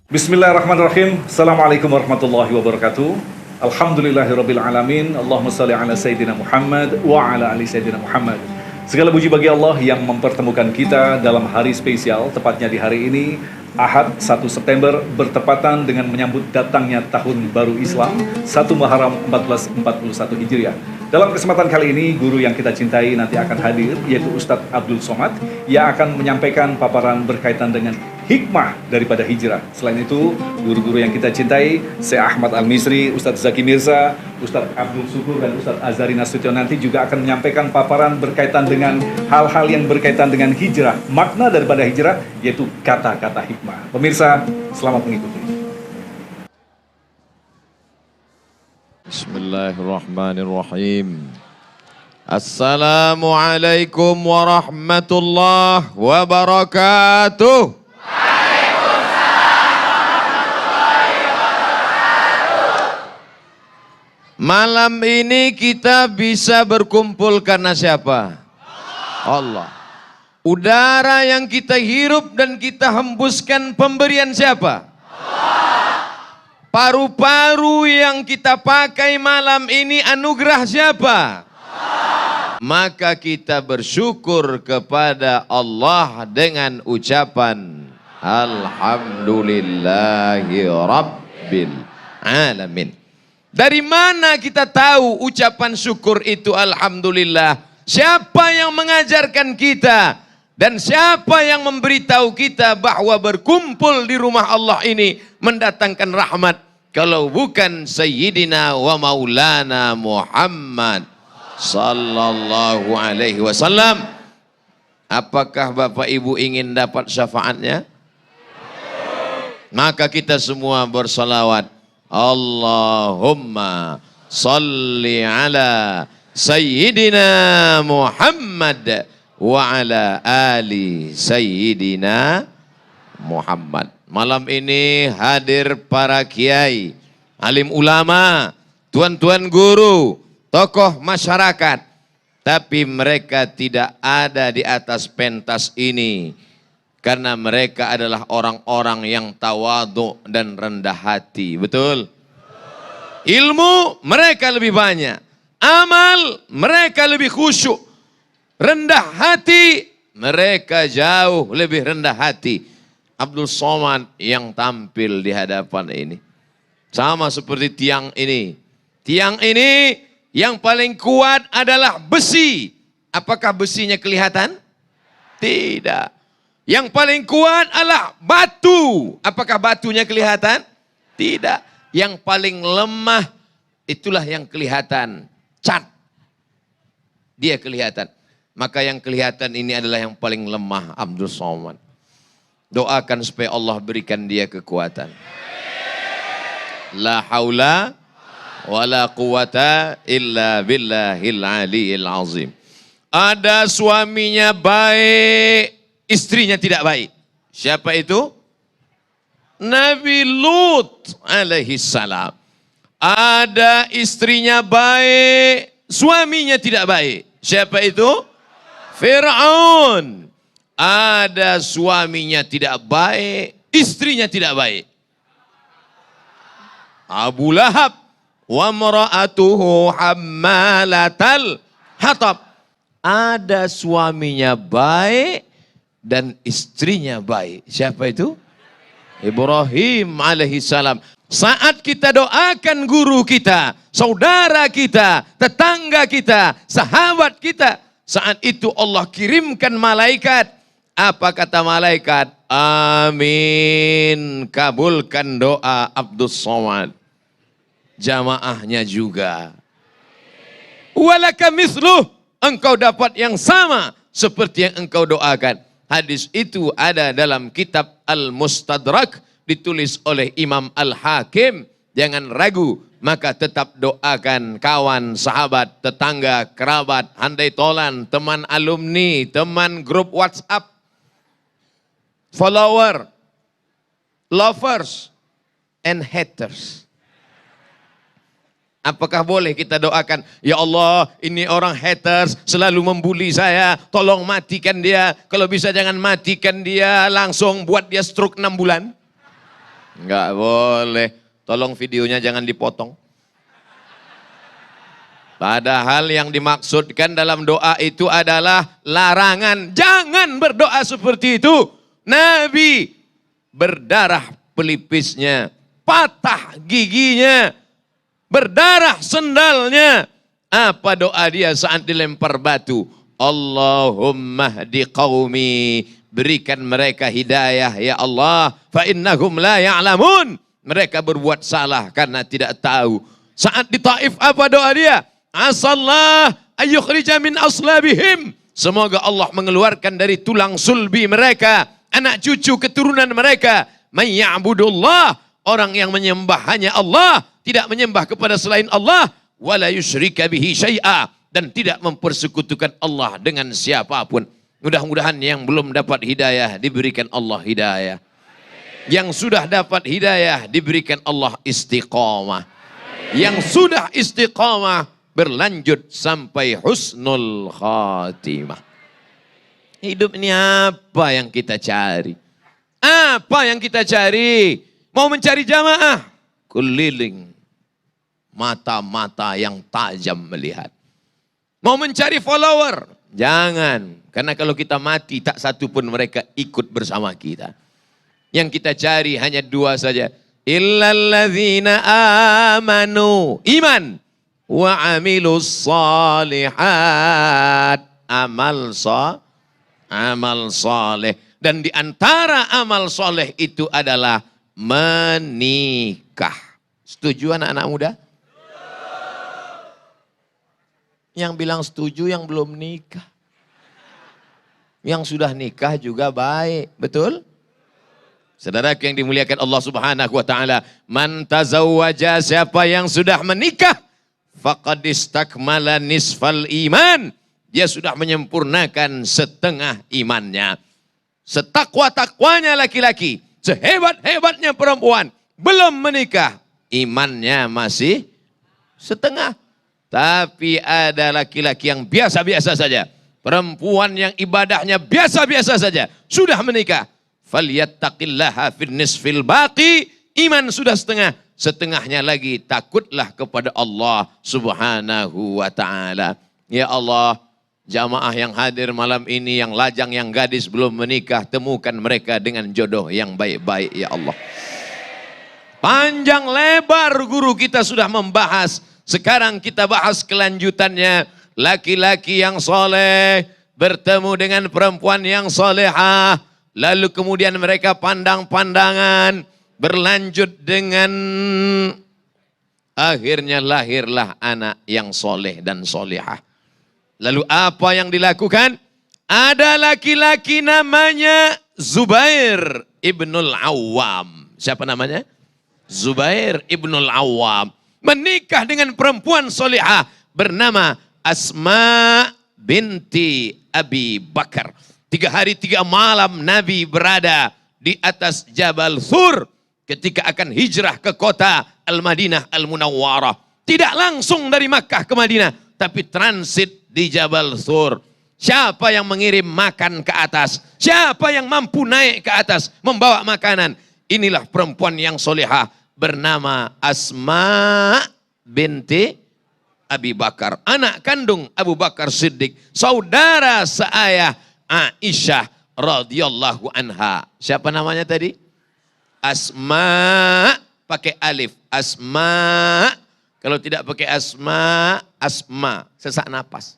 Bismillahirrahmanirrahim. Assalamualaikum warahmatullahi wabarakatuh. Alhamdulillahirabbil alamin. Allahumma shalli ala sayyidina Muhammad wa ala ali sayyidina Muhammad. Segala puji bagi Allah yang mempertemukan kita dalam hari spesial, tepatnya di hari ini Ahad 1 September bertepatan dengan menyambut datangnya tahun baru Islam 1 Muharram 1441 Hijriah. Dalam kesempatan kali ini, guru yang kita cintai nanti akan hadir, yaitu Ustadz Abdul Somad, yang akan menyampaikan paparan berkaitan dengan hikmah daripada hijrah. Selain itu, guru-guru yang kita cintai, Syekh Ahmad Al-Misri, Ustadz Zaki Mirza, Ustadz Abdul Syukur, dan Ustadz Azhari Nasution nanti juga akan menyampaikan paparan berkaitan dengan hal-hal yang berkaitan dengan hijrah. Makna daripada hijrah, yaitu kata-kata hikmah. Pemirsa, selamat mengikuti. Bismillahirrahmanirrahim. Assalamualaikum warahmatullahi wabarakatuh. Malam ini kita bisa berkumpul karena siapa? Allah. Udara yang kita hirup dan kita hembuskan pemberian siapa? Paru-paru yang kita pakai malam ini anugerah siapa? Maka kita bersyukur kepada Allah dengan ucapan Alhamdulillahi Rabbil Alamin. Dari mana kita tahu ucapan syukur itu Alhamdulillah? Siapa yang mengajarkan kita? Dan siapa yang memberitahu kita bahwa berkumpul di rumah Allah ini mendatangkan rahmat? Kalau bukan Sayyidina wa Maulana Muhammad sallallahu alaihi wasallam. Apakah Bapak Ibu ingin dapat syafaatnya? Maka kita semua bersalawat. Allahumma salli ala Sayyidina Muhammad wa ala ali Sayyidina Muhammad. Malam ini hadir para kiai, alim ulama, tuan-tuan guru, tokoh masyarakat. Tapi mereka tidak ada di atas pentas ini. Karena mereka adalah orang-orang yang tawadhu dan rendah hati. Betul? Ilmu mereka lebih banyak. Amal mereka lebih khusyuk. Rendah hati mereka jauh lebih rendah hati. Abdul Somad yang tampil di hadapan ini sama seperti tiang ini. Tiang ini yang paling kuat adalah besi. Apakah besinya kelihatan? Tidak. Yang paling kuat adalah batu. Apakah batunya kelihatan? Tidak. Yang paling lemah itulah yang kelihatan. Cat. Dia kelihatan. Maka yang kelihatan ini adalah yang paling lemah, Abdul Somad. Doakan supaya Allah berikan dia kekuatan. La haula wa la quwata illa billahil aliyil azim. Ada suaminya baik, istrinya tidak baik. Siapa itu? Nabi Lut alaihi salam. Ada istrinya baik, suaminya tidak baik. Siapa itu? Fir'aun. Ada suaminya tidak baik, istrinya tidak baik. Abu Lahab wa mara'atuhu hammalatal hatab. Ada suaminya baik dan istrinya baik. Siapa itu? Ibrahim alaihi salam. Saat kita doakan guru kita, saudara kita, tetangga kita, sahabat kita, saat itu Allah kirimkan malaikat. Apa kata malaikat? Amin. Kabulkan doa Abdul Somad. Jamaahnya juga. Walaka misluh. Engkau dapat yang sama seperti yang engkau doakan. Hadis itu ada dalam kitab Al-Mustadrak. Ditulis oleh Imam Al-Hakim. Jangan ragu. Maka tetap doakan kawan, sahabat, tetangga, kerabat, handai tolan, teman alumni, teman grup WhatsApp. Follower, lovers, and haters. Apakah boleh kita doakan, ya Allah ini orang haters selalu membuli saya, tolong matikan dia. Kalau bisa jangan matikan dia, langsung buat dia stroke 6 bulan. Enggak boleh. Tolong videonya jangan dipotong. Padahal yang dimaksudkan dalam doa itu adalah larangan. Jangan berdoa seperti itu. Nabi berdarah pelipisnya, patah giginya, berdarah sendalnya. Apa doa dia saat dilempar batu? Allahumma hdi qaumi, berikan mereka hidayah ya Allah, fa innahum la ya'lamun. Mereka berbuat salah karena tidak tahu. Saat di Taif apa doa dia? Asallah ayyukhrija min aslabihim. Semoga Allah mengeluarkan dari tulang sulbi mereka, anak cucu keturunan mereka, may ya'budullah, orang yang menyembah hanya Allah, tidak menyembah kepada selain Allah, wala yusyrika bihi syai'a, dan tidak mempersekutukan Allah dengan siapapun. Mudah-mudahan yang belum dapat hidayah diberikan Allah hidayah. Yang sudah dapat hidayah diberikan Allah istiqamah. Yang sudah istiqamah berlanjut sampai husnul khatimah. Hidup ini apa yang kita cari? Apa yang kita cari? Mau mencari jamaah? Keliling. Mata-mata yang tajam melihat. Mau mencari follower? Jangan. Karena kalau kita mati tak satu pun mereka ikut bersama kita. Yang kita cari hanya 2 saja. Illalladzina amanu. Iman. Wa amilus salihat. Amal saleh. Dan di antara amal soleh itu adalah menikah. Setuju anak-anak muda? Yang bilang setuju yang belum nikah. Yang sudah nikah juga baik. Betul? Saudara yang dimuliakan Allah Subhanahu wa taala, man tazawwaja, siapa yang sudah menikah, faqad istakmala nisfal iman. Dia sudah menyempurnakan setengah imannya. Setakwa-takwanya laki-laki, sehebat-hebatnya perempuan, belum menikah, imannya masih setengah. Tapi ada laki-laki yang biasa-biasa saja, perempuan yang ibadahnya biasa-biasa saja, sudah menikah. Falyattaqillaha fin nisfil baqi, iman sudah setengah, setengahnya lagi takutlah kepada Allah Subhanahu wa taala. Ya Allah, jamaah yang hadir malam ini, yang lajang, yang gadis belum menikah, temukan mereka dengan jodoh yang baik-baik ya Allah. Panjang lebar guru kita sudah membahas, sekarang kita bahas kelanjutannya. Laki-laki yang soleh bertemu dengan perempuan yang solehah, lalu kemudian mereka pandang-pandangan, berlanjut dengan akhirnya lahirlah anak yang soleh dan solehah. Lalu apa yang dilakukan? Ada laki-laki namanya Zubair ibnul Awam. Siapa namanya? Zubair ibnul Awam. Menikah dengan perempuan solehah bernama Asma binti Abi Bakar. 3 hari 3 malam Nabi berada di atas Jabal Thur ketika akan hijrah ke kota Al-Madinah Al-Munawwarah. Tidak langsung dari Makkah ke Madinah, tapi transit di Jabal Thur. Siapa yang mengirim makan ke atas? Siapa yang mampu naik ke atas membawa makanan? Inilah perempuan yang solehah bernama Asma binti Abi Bakar, anak kandung Abu Bakar Siddiq, saudara seayah Aisyah radhiyallahu anha. Siapa namanya tadi? Asma, pakai alif. Asma. Kalau tidak pakai asma, asma, sesak napas.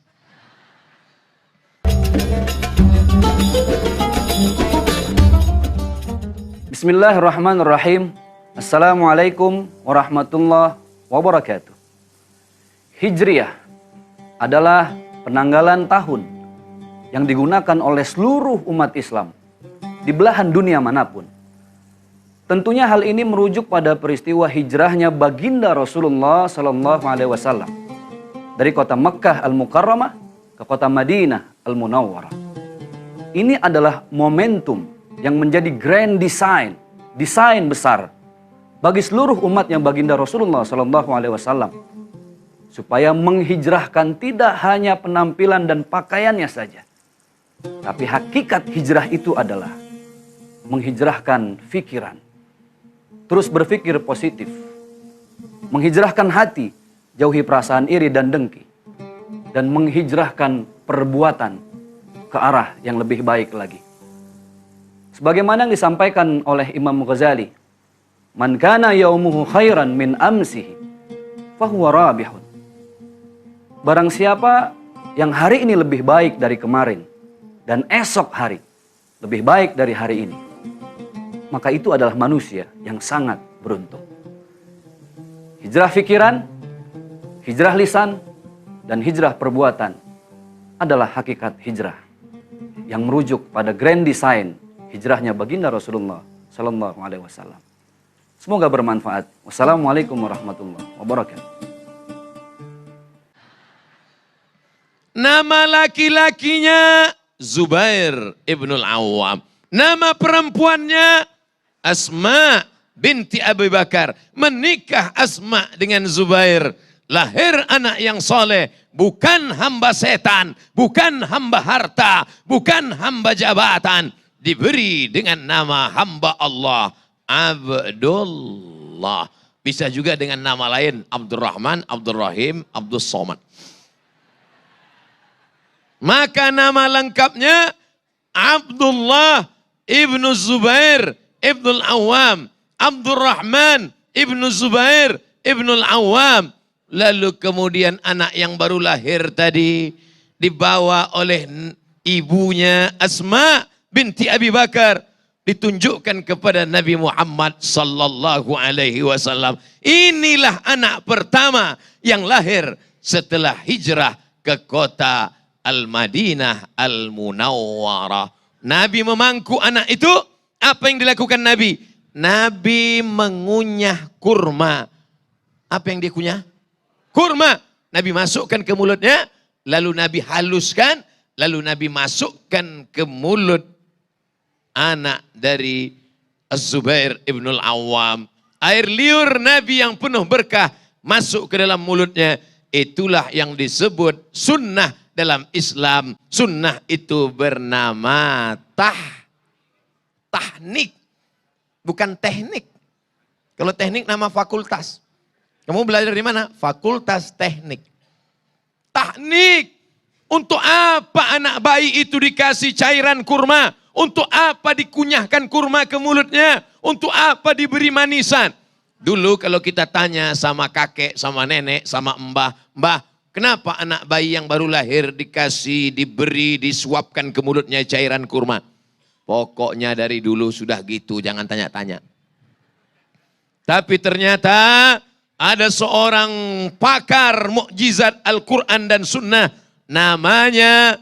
Bismillahirrahmanirrahim. Assalamualaikum warahmatullahi wabarakatuh. Hijriyah adalah penanggalan tahun yang digunakan oleh seluruh umat Islam di belahan dunia manapun. Tentunya hal ini merujuk pada peristiwa hijrahnya baginda Rasulullah Sallallahu Alaihi Wasallam dari kota Mekkah Al-Mukarramah ke kota Madinah Al-Munawwarah. Ini adalah momentum yang menjadi grand design besar bagi seluruh umatnya baginda Rasulullah Sallallahu Alaihi Wasallam. supaya menghijrahkan tidak hanya penampilan dan pakaiannya saja. Tapi hakikat hijrah itu adalah menghijrahkan pikiran. Terus berpikir positif. Menghijrahkan hati, jauhi perasaan iri dan dengki. Dan menghijrahkan perbuatan ke arah yang lebih baik lagi. Sebagaimana yang disampaikan oleh Imam Ghazali, "Man kana yaumuhu khairan min amsihi, fahuwa rabihun." Barang siapa yang hari ini lebih baik dari kemarin, dan esok hari lebih baik dari hari ini, maka itu adalah manusia yang sangat beruntung. Hijrah fikiran, hijrah lisan, dan hijrah perbuatan adalah hakikat hijrah yang merujuk pada grand design hijrahnya baginda Rasulullah Sallallahu Alaihi Wasallam. Semoga bermanfaat. Wassalamualaikum warahmatullahi wabarakatuh. Nama laki-lakinya Zubair ibnul Awam. Nama perempuannya Asma binti Abu Bakar. Menikah Asma dengan Zubair. Lahir anak yang soleh. Bukan hamba setan. Bukan hamba harta. Bukan hamba jabatan. Diberi dengan nama hamba Allah. Abdullah. Bisa juga dengan nama lain. Abdurrahman, Abdurrahim, Abdus Somad. Maka nama lengkapnya Abdullah ibnu Zubair ibnul Awam. Abdurrahman ibnu Zubair ibnul Awam. Lalu kemudian anak yang baru lahir tadi dibawa oleh ibunya Asma binti Abi Bakar. Ditunjukkan kepada Nabi Muhammad sallallahu alaihi wasallam. Inilah anak pertama yang lahir setelah hijrah ke kota Al-Madinah Al-Munawwarah. Nabi memangku anak itu. Apa yang dilakukan Nabi? Nabi mengunyah kurma. Apa yang dia kunyah? Kurma. Nabi masukkan ke mulutnya. Lalu Nabi haluskan. Lalu Nabi masukkan ke mulut anak dari Az-Zubair ibnul Awam. Air liur Nabi yang penuh berkah masuk ke dalam mulutnya. Itulah yang disebut sunnah dalam Islam. Sunnah itu bernama tahnik. Bukan teknik. Kalau teknik nama fakultas. Kamu belajar di mana? Fakultas teknik. Tahnik. Untuk apa anak bayi itu dikasih cairan kurma? Untuk apa dikunyahkan kurma ke mulutnya? Untuk apa diberi manisan? Dulu kalau kita tanya sama kakek, sama nenek, sama mbah, kenapa anak bayi yang baru lahir dikasih, diberi, disuapkan ke mulutnya cairan kurma? Pokoknya dari dulu sudah gitu, jangan tanya-tanya. Tapi ternyata ada seorang pakar mukjizat Al-Quran dan Sunnah. Namanya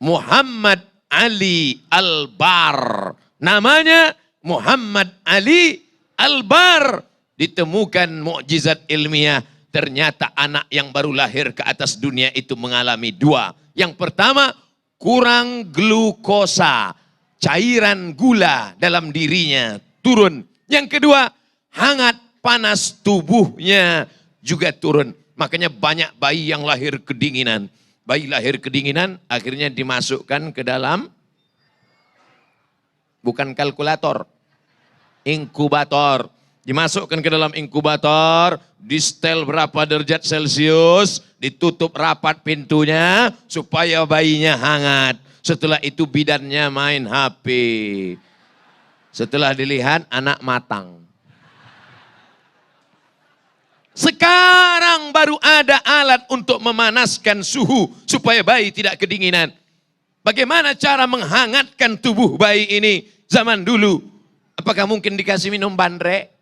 Muhammad Ali Al-Bar. Namanya Muhammad Ali Al-Bar. Ditemukan mukjizat ilmiah. Ternyata anak yang baru lahir ke atas dunia itu mengalami dua. Yang pertama, kurang glukosa. Cairan gula dalam dirinya turun. Yang kedua, hangat panas tubuhnya juga turun. Makanya banyak bayi yang lahir kedinginan. Bayi lahir kedinginan akhirnya dimasukkan ke dalam, bukan kalkulator, inkubator. Dimasukkan ke dalam inkubator, di setel berapa derajat Celcius, ditutup rapat pintunya supaya bayinya hangat. Setelah itu bidannya main HP. Setelah dilihat anak matang. Sekarang baru ada alat untuk memanaskan suhu supaya bayi tidak kedinginan. Bagaimana cara menghangatkan tubuh bayi ini zaman dulu? Apakah mungkin dikasih minum bandrek?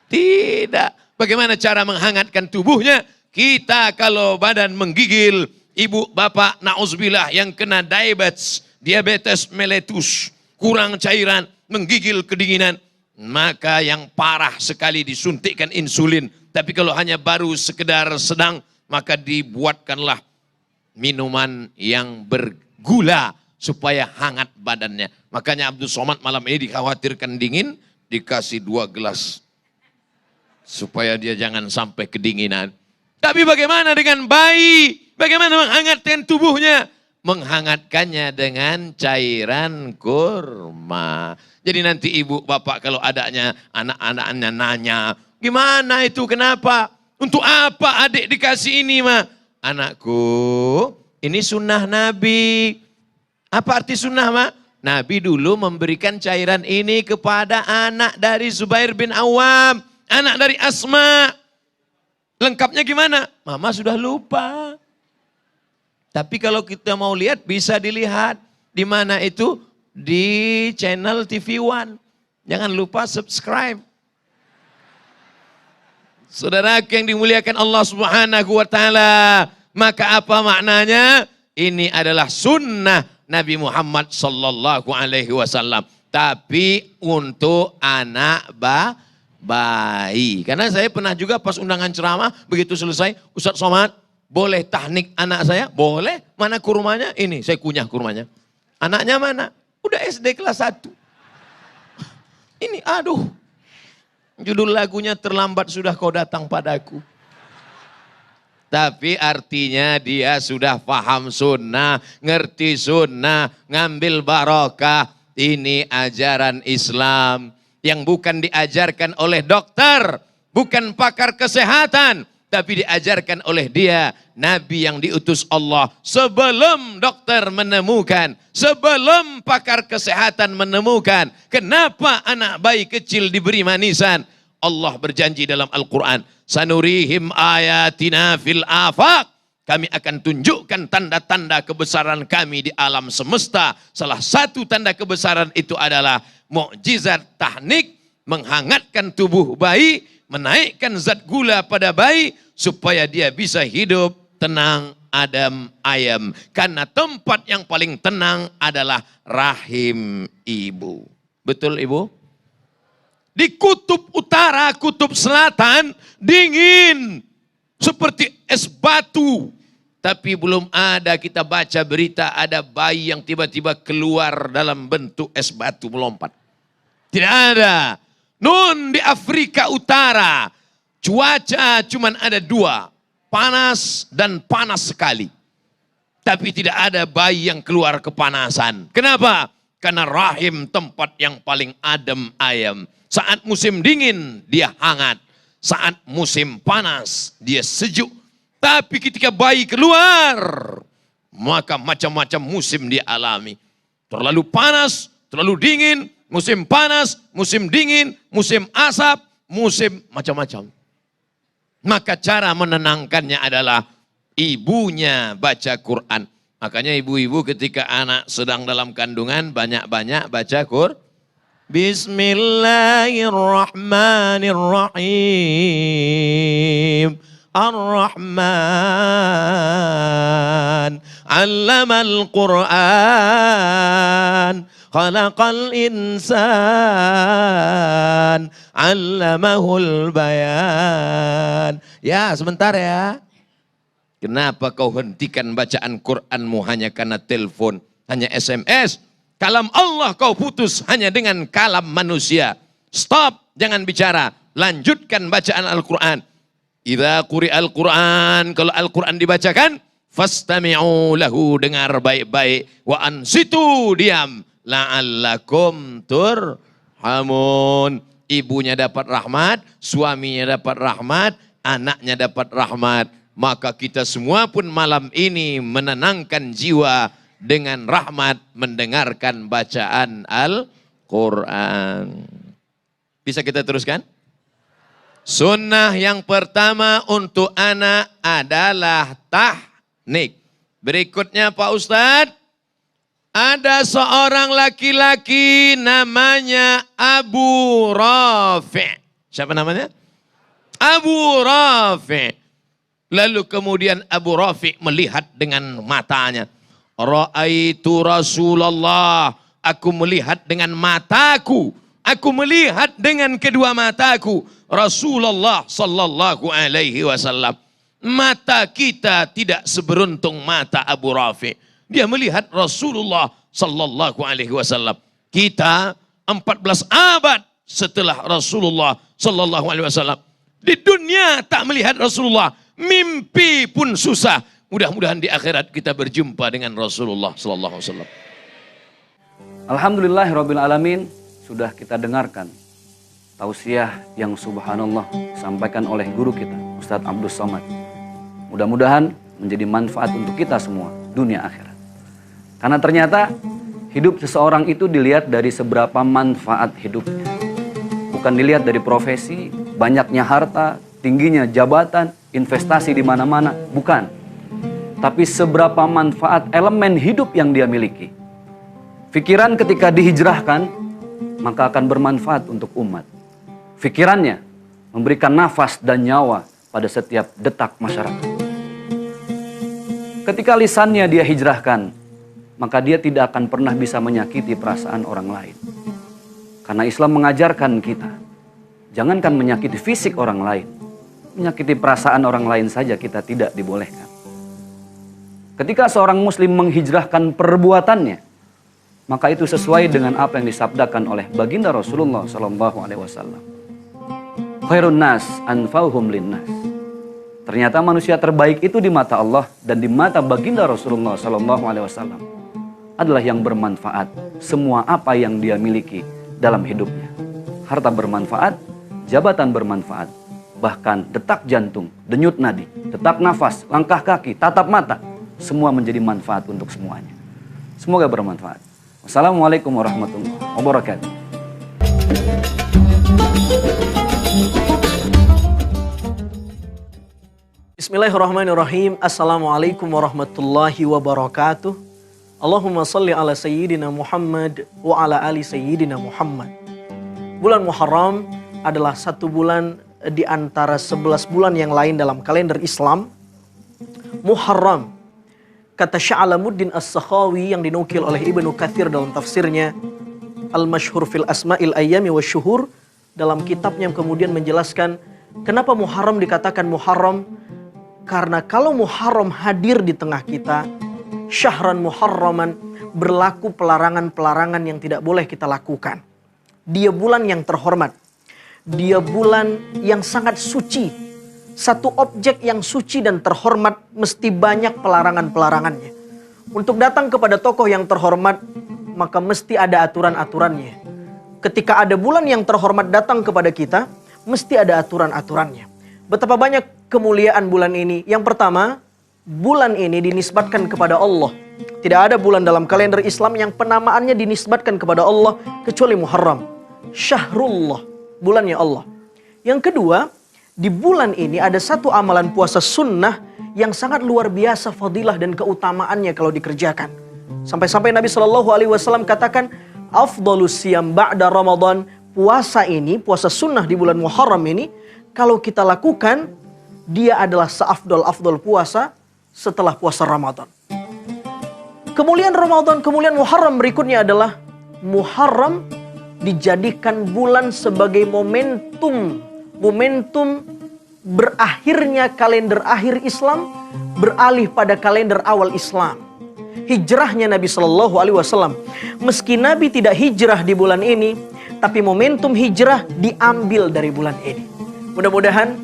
Tidak. Bagaimana cara menghangatkan tubuhnya? Kita kalau badan menggigil, ibu bapak na'udzubillah yang kena diabetes mellitus, kurang cairan, menggigil kedinginan, maka yang parah sekali disuntikkan insulin. Tapi kalau hanya baru sekedar sedang, maka dibuatkanlah minuman yang bergula supaya hangat badannya. Makanya Abdul Somad malam ini dikhawatirkan dingin, dikasih 2 gelas. Supaya dia jangan sampai kedinginan. Tapi bagaimana dengan bayi? Bagaimana menghangatkan tubuhnya? Menghangatkannya dengan cairan kurma. Jadi nanti ibu bapak kalau adanya anak-anaknya nanya, gimana itu, kenapa? Untuk apa adik dikasih ini mah? Anakku, ini sunnah Nabi. Apa arti sunnah mah? Nabi dulu memberikan cairan ini kepada anak dari Zubair bin Awam. Anak dari Asma. Lengkapnya gimana? Mama sudah lupa. Tapi kalau kita mau lihat bisa dilihat. Di mana itu? Di channel TV One. Jangan lupa subscribe. Saudara yang dimuliakan Allah Subhanahu wa taala. Maka apa maknanya? Ini adalah sunnah Nabi Muhammad sallallahu alaihi wasallam. Tapi untuk anak bayi. Karena saya pernah juga pas undangan ceramah, begitu selesai, Ustaz Somad, boleh tahnik anak saya? Boleh. Mana kurmanya? Ini, saya kunyah kurmanya. Anaknya mana? Udah SD kelas 1. Ini, aduh. Judul lagunya Terlambat Sudah Kau Datang Padaku. Tapi artinya dia sudah paham sunnah, ngerti sunnah, ngambil barokah. Ini ajaran Islam yang bukan diajarkan oleh dokter, bukan pakar kesehatan, tapi diajarkan oleh dia, Nabi yang diutus Allah. Sebelum dokter menemukan, sebelum pakar kesehatan menemukan, kenapa anak bayi kecil diberi manisan? Allah berjanji dalam Al-Quran, sanurihim ayatina fil afaq. Kami akan tunjukkan tanda-tanda kebesaran kami di alam semesta. Salah satu tanda kebesaran itu adalah mukjizat tahnik, menghangatkan tubuh bayi, menaikkan zat gula pada bayi, supaya dia bisa hidup tenang, adem, ayem. Karena tempat yang paling tenang adalah rahim ibu. Betul ibu? Di kutub utara, kutub selatan, dingin. Seperti es batu. Tapi belum ada kita baca berita ada bayi yang tiba-tiba keluar dalam bentuk es batu melompat. Tidak ada. Nun di Afrika Utara, cuaca cuman ada 2. Panas dan panas sekali. Tapi tidak ada bayi yang keluar kepanasan. Kenapa? Karena rahim tempat yang paling adem ayem. Saat musim dingin dia hangat. Saat musim panas dia sejuk. Tapi ketika bayi keluar, maka macam-macam musim dia alami. Terlalu panas, terlalu dingin, musim panas, musim dingin, musim asap, musim macam-macam. Maka cara menenangkannya adalah ibunya baca Quran. Makanya ibu-ibu ketika anak sedang dalam kandungan banyak-banyak baca Quran. Bismillahirrahmanirrahim. Ar-Rahman. Allamal Quran. Khalaqal insan. Allamahul bayan. Ya, sebentar ya. Kenapa kau hentikan bacaan Quranmu hanya karena telepon, hanya SMS? Kalam Allah kau putus hanya dengan kalam manusia. Stop, jangan bicara. Lanjutkan bacaan Al-Quran. Idza quri'al Quran, kalau Al-Quran dibacakan, fastami'u lahu, dengar baik-baik. Wa ansitu, diam. La'allakum turhamun. Ibunya dapat rahmat, suaminya dapat rahmat, anaknya dapat rahmat. Maka kita semua pun malam ini menenangkan jiwa dengan rahmat mendengarkan bacaan Al-Quran. Bisa kita teruskan? Sunnah yang pertama untuk anak adalah tahnik. Berikutnya Pak Ustadz, ada seorang laki-laki namanya Abu Rafi'. Siapa namanya? Abu Rafi'. Lalu kemudian Abu Rafi' melihat dengan matanya. Ra'aitu Rasulullah, aku melihat dengan mataku, aku melihat dengan kedua mataku Rasulullah sallallahu alaihi wasallam. Mata kita tidak seberuntung mata Abu Rafi'. Dia melihat Rasulullah sallallahu alaihi wasallam. Kita 14 abad setelah Rasulullah sallallahu alaihi wasallam di dunia tak melihat Rasulullah. mimpi pun susah. Mudah-mudahan di akhirat kita berjumpa dengan Rasulullah sallallahu alaihi wasallam. Alhamdulillahirabbil alamin, sudah kita dengarkan tausiah yang subhanallah disampaikan oleh guru kita Ustadz Abdus Somad. Mudah-mudahan menjadi manfaat untuk kita semua dunia akhirat. Karena ternyata hidup seseorang itu dilihat dari seberapa manfaat hidupnya. Bukan dilihat dari profesi, banyaknya harta, tingginya jabatan, investasi di mana-mana, bukan. Tapi seberapa manfaat elemen hidup yang dia miliki. Pikiran ketika dihijrahkan, maka akan bermanfaat untuk umat. Pikirannya memberikan nafas dan nyawa pada setiap detak masyarakat. Ketika lisannya dia hijrahkan, maka dia tidak akan pernah bisa menyakiti perasaan orang lain. Karena Islam mengajarkan kita, jangankan menyakiti fisik orang lain, menyakiti perasaan orang lain saja kita tidak dibolehkan. Ketika seorang muslim menghijrahkan perbuatannya, maka itu sesuai dengan apa yang disabdakan oleh baginda Rasulullah SAW. Khairun nas anfa'uhum linnas. Ternyata manusia terbaik itu di mata Allah dan di mata baginda Rasulullah SAW adalah yang bermanfaat semua apa yang dia miliki dalam hidupnya. Harta bermanfaat, jabatan bermanfaat, bahkan detak jantung, denyut nadi, detak nafas, langkah kaki, tatap mata, semua menjadi manfaat untuk semuanya. Semoga bermanfaat. Wassalamualaikum warahmatullahi wabarakatuh. Bismillahirrahmanirrahim. Assalamualaikum warahmatullahi wabarakatuh. Allahumma salli ala sayyidina Muhammad wa ala ali sayyidina Muhammad. Bulan Muharram adalah satu bulan di antara 11 bulan yang lain dalam kalender Islam. Muharram, kata Sya'alamuddin As-Sakhawi yang dinukil oleh Ibnu Katsir dalam tafsirnya Al-Mashhur fil Asma'il Ayyami wa Syuhur, dalam kitabnya kemudian menjelaskan kenapa Muharram dikatakan Muharram. Karena kalau Muharram hadir di tengah kita, syahran muharraman, berlaku pelarangan-pelarangan yang tidak boleh kita lakukan. Dia bulan yang terhormat. Dia bulan yang sangat suci. Satu objek yang suci dan terhormat mesti banyak pelarangan-pelarangannya. Untuk datang kepada tokoh yang terhormat, maka mesti ada aturan-aturannya. Ketika ada bulan yang terhormat datang kepada kita, mesti ada aturan-aturannya. Betapa banyak kemuliaan bulan ini. Yang pertama, bulan ini dinisbatkan kepada Allah. Tidak ada bulan dalam kalender Islam yang penamaannya dinisbatkan kepada Allah kecuali Muharram. Syahrullah, bulannya Allah. Yang kedua, di bulan ini ada satu amalan puasa sunnah yang sangat luar biasa fadilah dan keutamaannya kalau dikerjakan. Sampai-sampai Nabi SAW katakan, afdhalus siyam ba'da Ramadan. Puasa ini, puasa sunnah di bulan Muharram ini, kalau kita lakukan, dia adalah seafdol-afdol puasa setelah puasa Ramadan. Kemuliaan Ramadan, kemuliaan Muharram berikutnya adalah Muharram dijadikan bulan sebagai momentum berakhirnya kalender akhir Islam beralih pada kalender awal Islam. Hijrahnya Nabi Shallallahu Alaihi Wasallam. Meski Nabi tidak hijrah di bulan ini, tapi momentum hijrah diambil dari bulan ini. Mudah-mudahan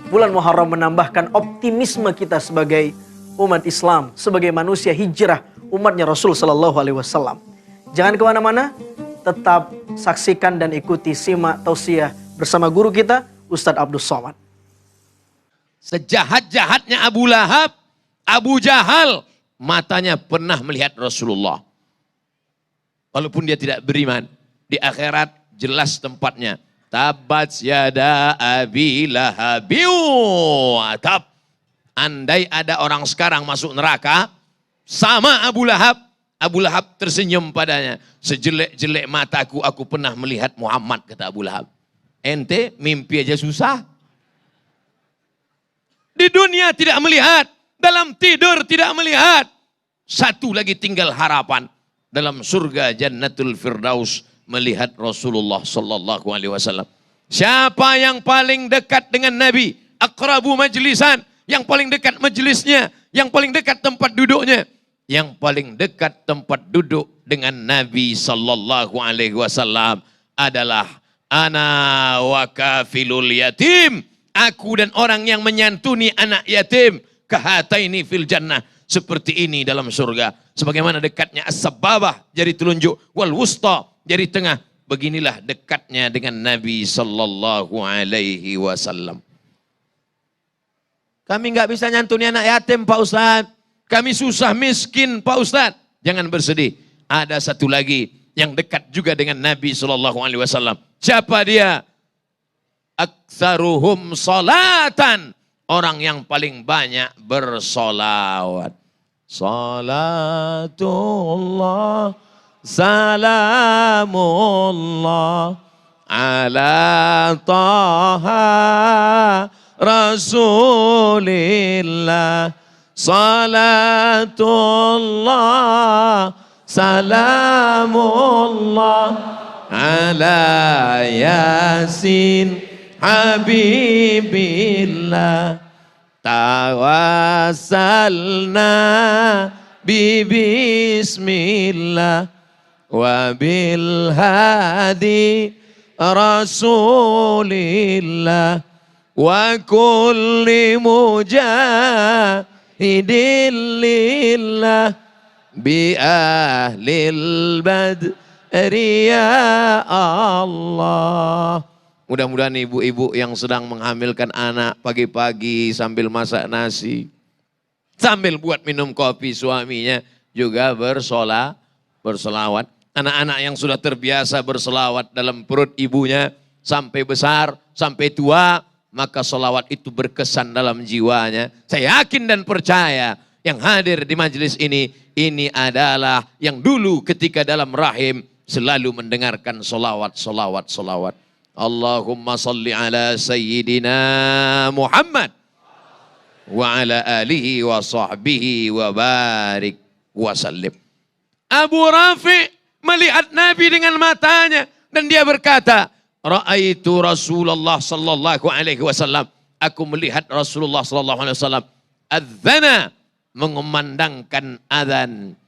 bulan Muharram menambahkan optimisme kita sebagai umat Islam, sebagai manusia hijrah umatnya Rasul Sallallahu Alaihi Wasallam. Jangan kemana-mana, tetap saksikan dan ikuti simak tausiah bersama guru kita Ustadz Abdus Somad. Sejahat-jahatnya Abu Lahab, Abu Jahal, matanya pernah melihat Rasulullah. Walaupun dia tidak beriman, di akhirat jelas tempatnya. Tabat yada abi lahabiu atab. Andai ada orang sekarang masuk neraka, sama Abu Lahab tersenyum padanya. Sejelek-jelek mataku, aku pernah melihat Muhammad, kata Abu Lahab. Ente mimpi aja susah. Di dunia tidak melihat, dalam tidur tidak melihat. Satu lagi tinggal harapan. Dalam surga Jannatul Firdaus melihat Rasulullah sallallahu alaihi wasallam. Siapa yang paling dekat dengan Nabi? Aqrabu majlisan, yang paling dekat majelisnya, yang paling dekat tempat duduknya. Yang paling dekat tempat duduk dengan Nabi sallallahu alaihi wasallam adalah ana wa kafilul yatim. Aku dan orang yang menyantuni anak yatim. Kahataini fil jannah. Seperti ini dalam surga. Sebagaimana dekatnya as-sababah, jari telunjuk. Wal wusta, jari tengah. Beginilah dekatnya dengan Nabi sallallahu alaihi wasallam. Kami nggak bisa nyantuni anak yatim Pak Ustadz. Kami susah miskin Pak Ustadz. Jangan bersedih. Ada satu lagi yang dekat juga dengan Nabi sallallahu alaihi wasallam. Siapa dia? Aktsaruhum salatan. Orang yang paling banyak bersolawat. Salatullah, salamullah, ala taha rasulillah. Salatullah, salamullah, ala yasin habibillah. Tawassalna bismillah wa bil hadi rasulillah wa kulli mujahidin lillah bi ahlil badri ya Allah. Mudah-mudahan ibu-ibu yang sedang menghamilkan anak pagi-pagi sambil masak nasi, sambil buat minum kopi suaminya juga bersolawat. Anak-anak yang sudah terbiasa bersolawat dalam perut ibunya sampai besar, sampai tua, maka solawat itu berkesan dalam jiwanya. Saya yakin dan percaya yang hadir di majelis ini adalah yang dulu ketika dalam rahim selalu mendengarkan solawat. Allahumma salli ala sayyidina Muhammad wa ala alihi wa sahbihi wa barik wa sallim. Abu Rafi melihat Nabi dengan matanya dan dia berkata, Ra'aitu Rasulullah sallallahu alaihi wasallam. Aku melihat Rasulullah sallallahu alaihi wasallam adzana, mengumandangkan adzan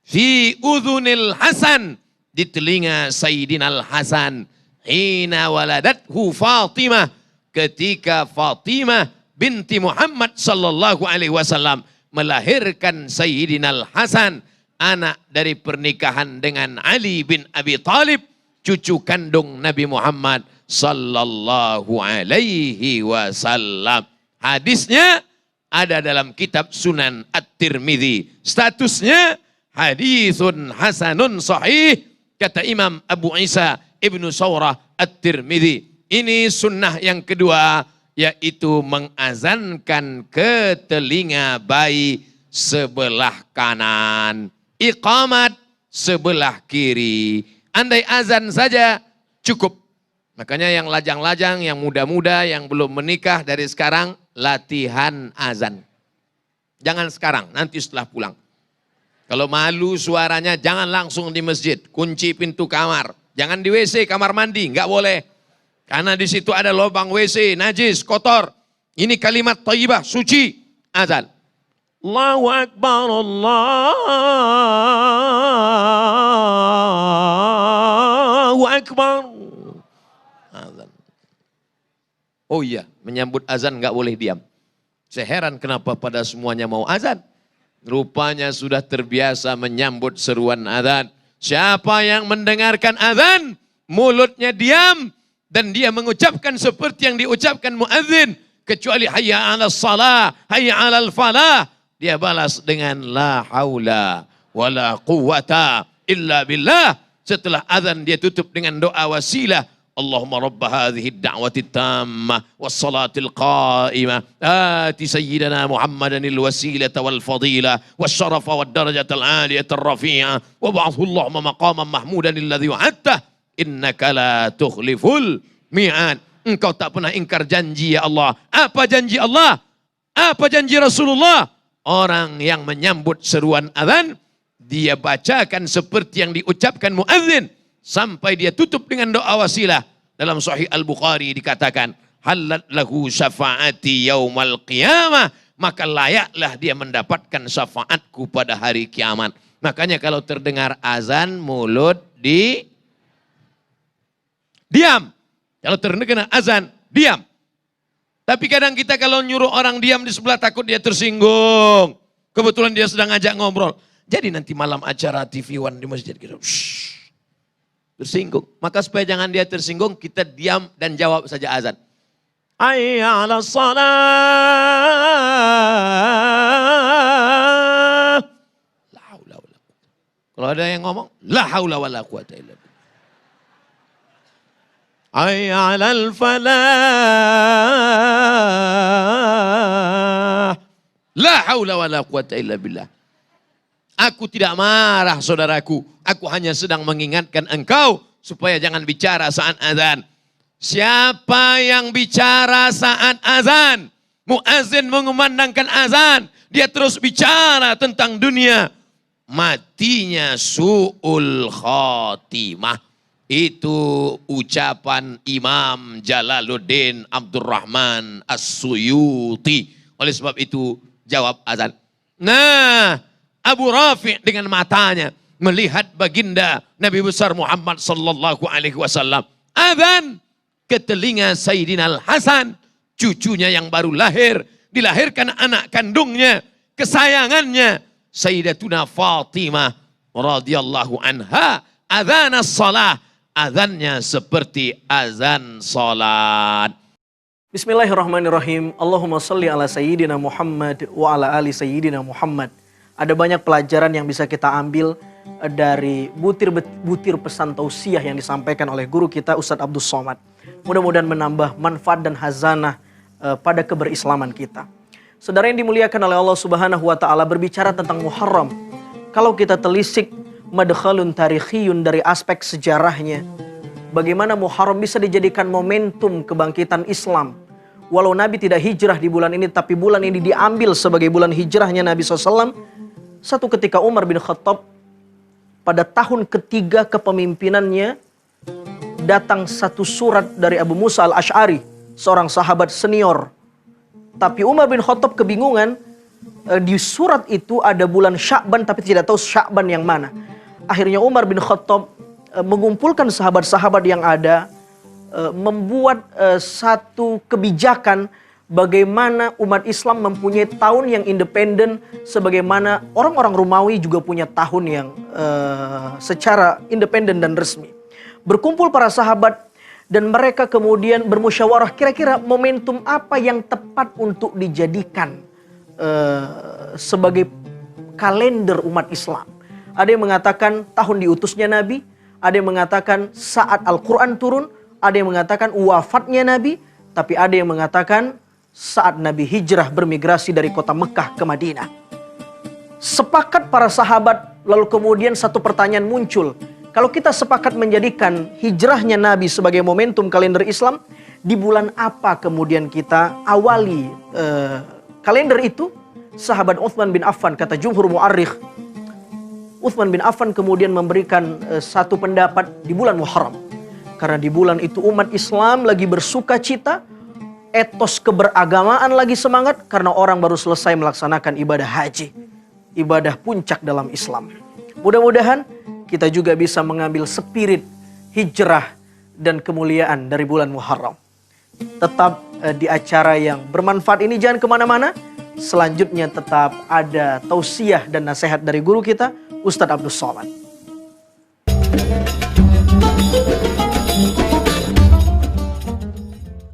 fi udhunil Hasan, di telinga Sayyidina Al-Hasan. Hina waladathu Fatimah, ketika Fatimah binti Muhammad sallallahu alaihi wasallam melahirkan Sayyidina Al-Hasan, anak dari pernikahan dengan Ali bin Abi Thalib, cucu kandung Nabi Muhammad sallallahu alaihi wasallam. Hadisnya ada dalam kitab Sunan At-Tirmidzi. Statusnya hadisun hasanun sahih, kata Imam Abu Isa Ibnu Saurah At-Tirmidzi. Ini sunnah yang kedua, yaitu mengazankan ke telinga bayi sebelah kanan, iqamat sebelah kiri. Andai azan saja cukup. Makanya yang lajang-lajang, yang muda-muda, yang belum menikah dari sekarang latihan azan. Jangan sekarang, nanti setelah pulang. Kalau malu suaranya jangan langsung di masjid, kunci pintu kamar. Jangan di WC, kamar mandi, enggak boleh. Karena di situ ada lubang WC, najis, kotor. Ini kalimat thayyibah, suci, azan. Allahu Akbar, Allahu Akbar. Azan. Oh iya, menyambut azan enggak boleh diam. Saya heran kenapa pada semuanya mau azan. Rupanya sudah terbiasa menyambut seruan azan. Siapa yang mendengarkan azan, mulutnya diam dan dia mengucapkan seperti yang diucapkan muadzin, kecuali hayya 'alas shalah, hayya 'alal falah, dia balas dengan la haula wala quwata illa billah. Setelah azan dia tutup dengan doa wasilah. Allahumma rabb hadhihi ad-da'wati at-tammah was-salatil qa'imah ati sayyidina Muhammadanil wasilata wal fadilah wasyarafa wad darajatal 'aliyatar rafi'ah wa ba'athu Allahumma maqaman mahmudan alladhi wa'adta innaka la tukhliful mi'ad. Engkau tak pernah ingkar janji ya Allah. Apa janji Allah? Apa janji Rasulullah? Orang yang menyambut seruan azan, dia bacakan seperti yang diucapkan muadzin sampai dia tutup dengan doa wasilah. Dalam Sahih Al-Bukhari dikatakan, halat lahu syafaati yaumal qiyamah, maka layaklah dia mendapatkan syafaatku pada hari kiamat. Makanya kalau terdengar azan, mulut diam. Kalau terdengar azan, diam. Tapi kadang kita kalau nyuruh orang diam di sebelah takut dia tersinggung. Kebetulan dia sedang ngajak ngobrol. Jadi nanti malam acara TV One di masjid kita tersinggung. Maka supaya jangan dia tersinggung, kita diam dan jawab saja azan. Hayya 'alas shalah. La haula wala quwwata. Kalau ada yang ngomong, la haula wala quwwata illa billah. Hayya 'alal falah. La haula wala quwwata illa billah. Aku tidak marah saudaraku. Aku hanya sedang mengingatkan engkau supaya jangan bicara saat azan. Siapa yang bicara saat azan? Muazzin mengumandangkan azan. Dia terus bicara tentang dunia. Matinya su'ul khatimah. Itu ucapan Imam Jalaluddin Abdurrahman As-Suyuti. Oleh sebab itu jawab azan. Nah, Abu Rafi' dengan matanya melihat baginda Nabi besar Muhammad sallallahu alaihi wasallam azan ke telinga Sayyidina Al-Hasan, cucunya yang baru lahir, dilahirkan anak kandungnya, kesayangannya Sayyidatuna Fatimah radhiyallahu anha, azan as-salah, azannya seperti azan salat. Bismillahirrahmanirrahim. Allahumma salli ala Sayyidina Muhammad wa ala ali Sayyidina Muhammad. Ada banyak pelajaran yang bisa kita ambil dari butir-butir pesan tausiah yang disampaikan oleh guru kita Ustadz Abdus Somad. Mudah-mudahan menambah manfaat dan hazanah pada keberislaman kita. Saudara yang dimuliakan oleh Allah Subhanahu wa taala, berbicara tentang Muharram. Kalau kita telisik madkhalun tarikhiyun dari aspek sejarahnya, bagaimana Muharram bisa dijadikan momentum kebangkitan Islam. Walau Nabi tidak hijrah di bulan ini, tapi bulan ini diambil sebagai bulan hijrahnya Nabi SAW. Satu ketika Umar bin Khattab pada tahun ketiga kepemimpinannya, datang satu surat dari Abu Musa al-Ash'ari, seorang sahabat senior. Tapi Umar bin Khattab kebingungan, di surat itu ada bulan Sya'ban tapi tidak tahu Sya'ban yang mana. Akhirnya Umar bin Khattab mengumpulkan sahabat-sahabat yang ada, membuat satu kebijakan bagaimana umat Islam mempunyai tahun yang independen, sebagaimana orang-orang Romawi juga punya tahun yang secara independen dan resmi. Berkumpul para sahabat dan mereka kemudian bermusyawarah kira-kira momentum apa yang tepat untuk dijadikan sebagai kalender umat Islam. Ada yang mengatakan tahun diutusnya Nabi, ada yang mengatakan saat Al-Quran turun, ada yang mengatakan wafatnya Nabi, tapi ada yang mengatakan saat Nabi hijrah bermigrasi dari kota Mekah ke Madinah. Sepakat para sahabat, lalu kemudian satu pertanyaan muncul. Kalau kita sepakat menjadikan hijrahnya Nabi sebagai momentum kalender Islam, di bulan apa kemudian kita awali kalender itu? Sahabat Uthman bin Affan, kata jumhur mu'arrikh, Uthman bin Affan kemudian memberikan satu pendapat di bulan Muharram. Karena di bulan itu umat Islam lagi bersuka cita, etos keberagamaan lagi semangat karena orang baru selesai melaksanakan ibadah haji, ibadah puncak dalam Islam. Mudah-mudahan kita juga bisa mengambil spirit hijrah dan kemuliaan dari bulan Muharram. Tetap di acara yang bermanfaat ini, jangan kemana-mana. Selanjutnya tetap ada tausiah dan nasihat dari guru kita Ustadz Abdus Somad.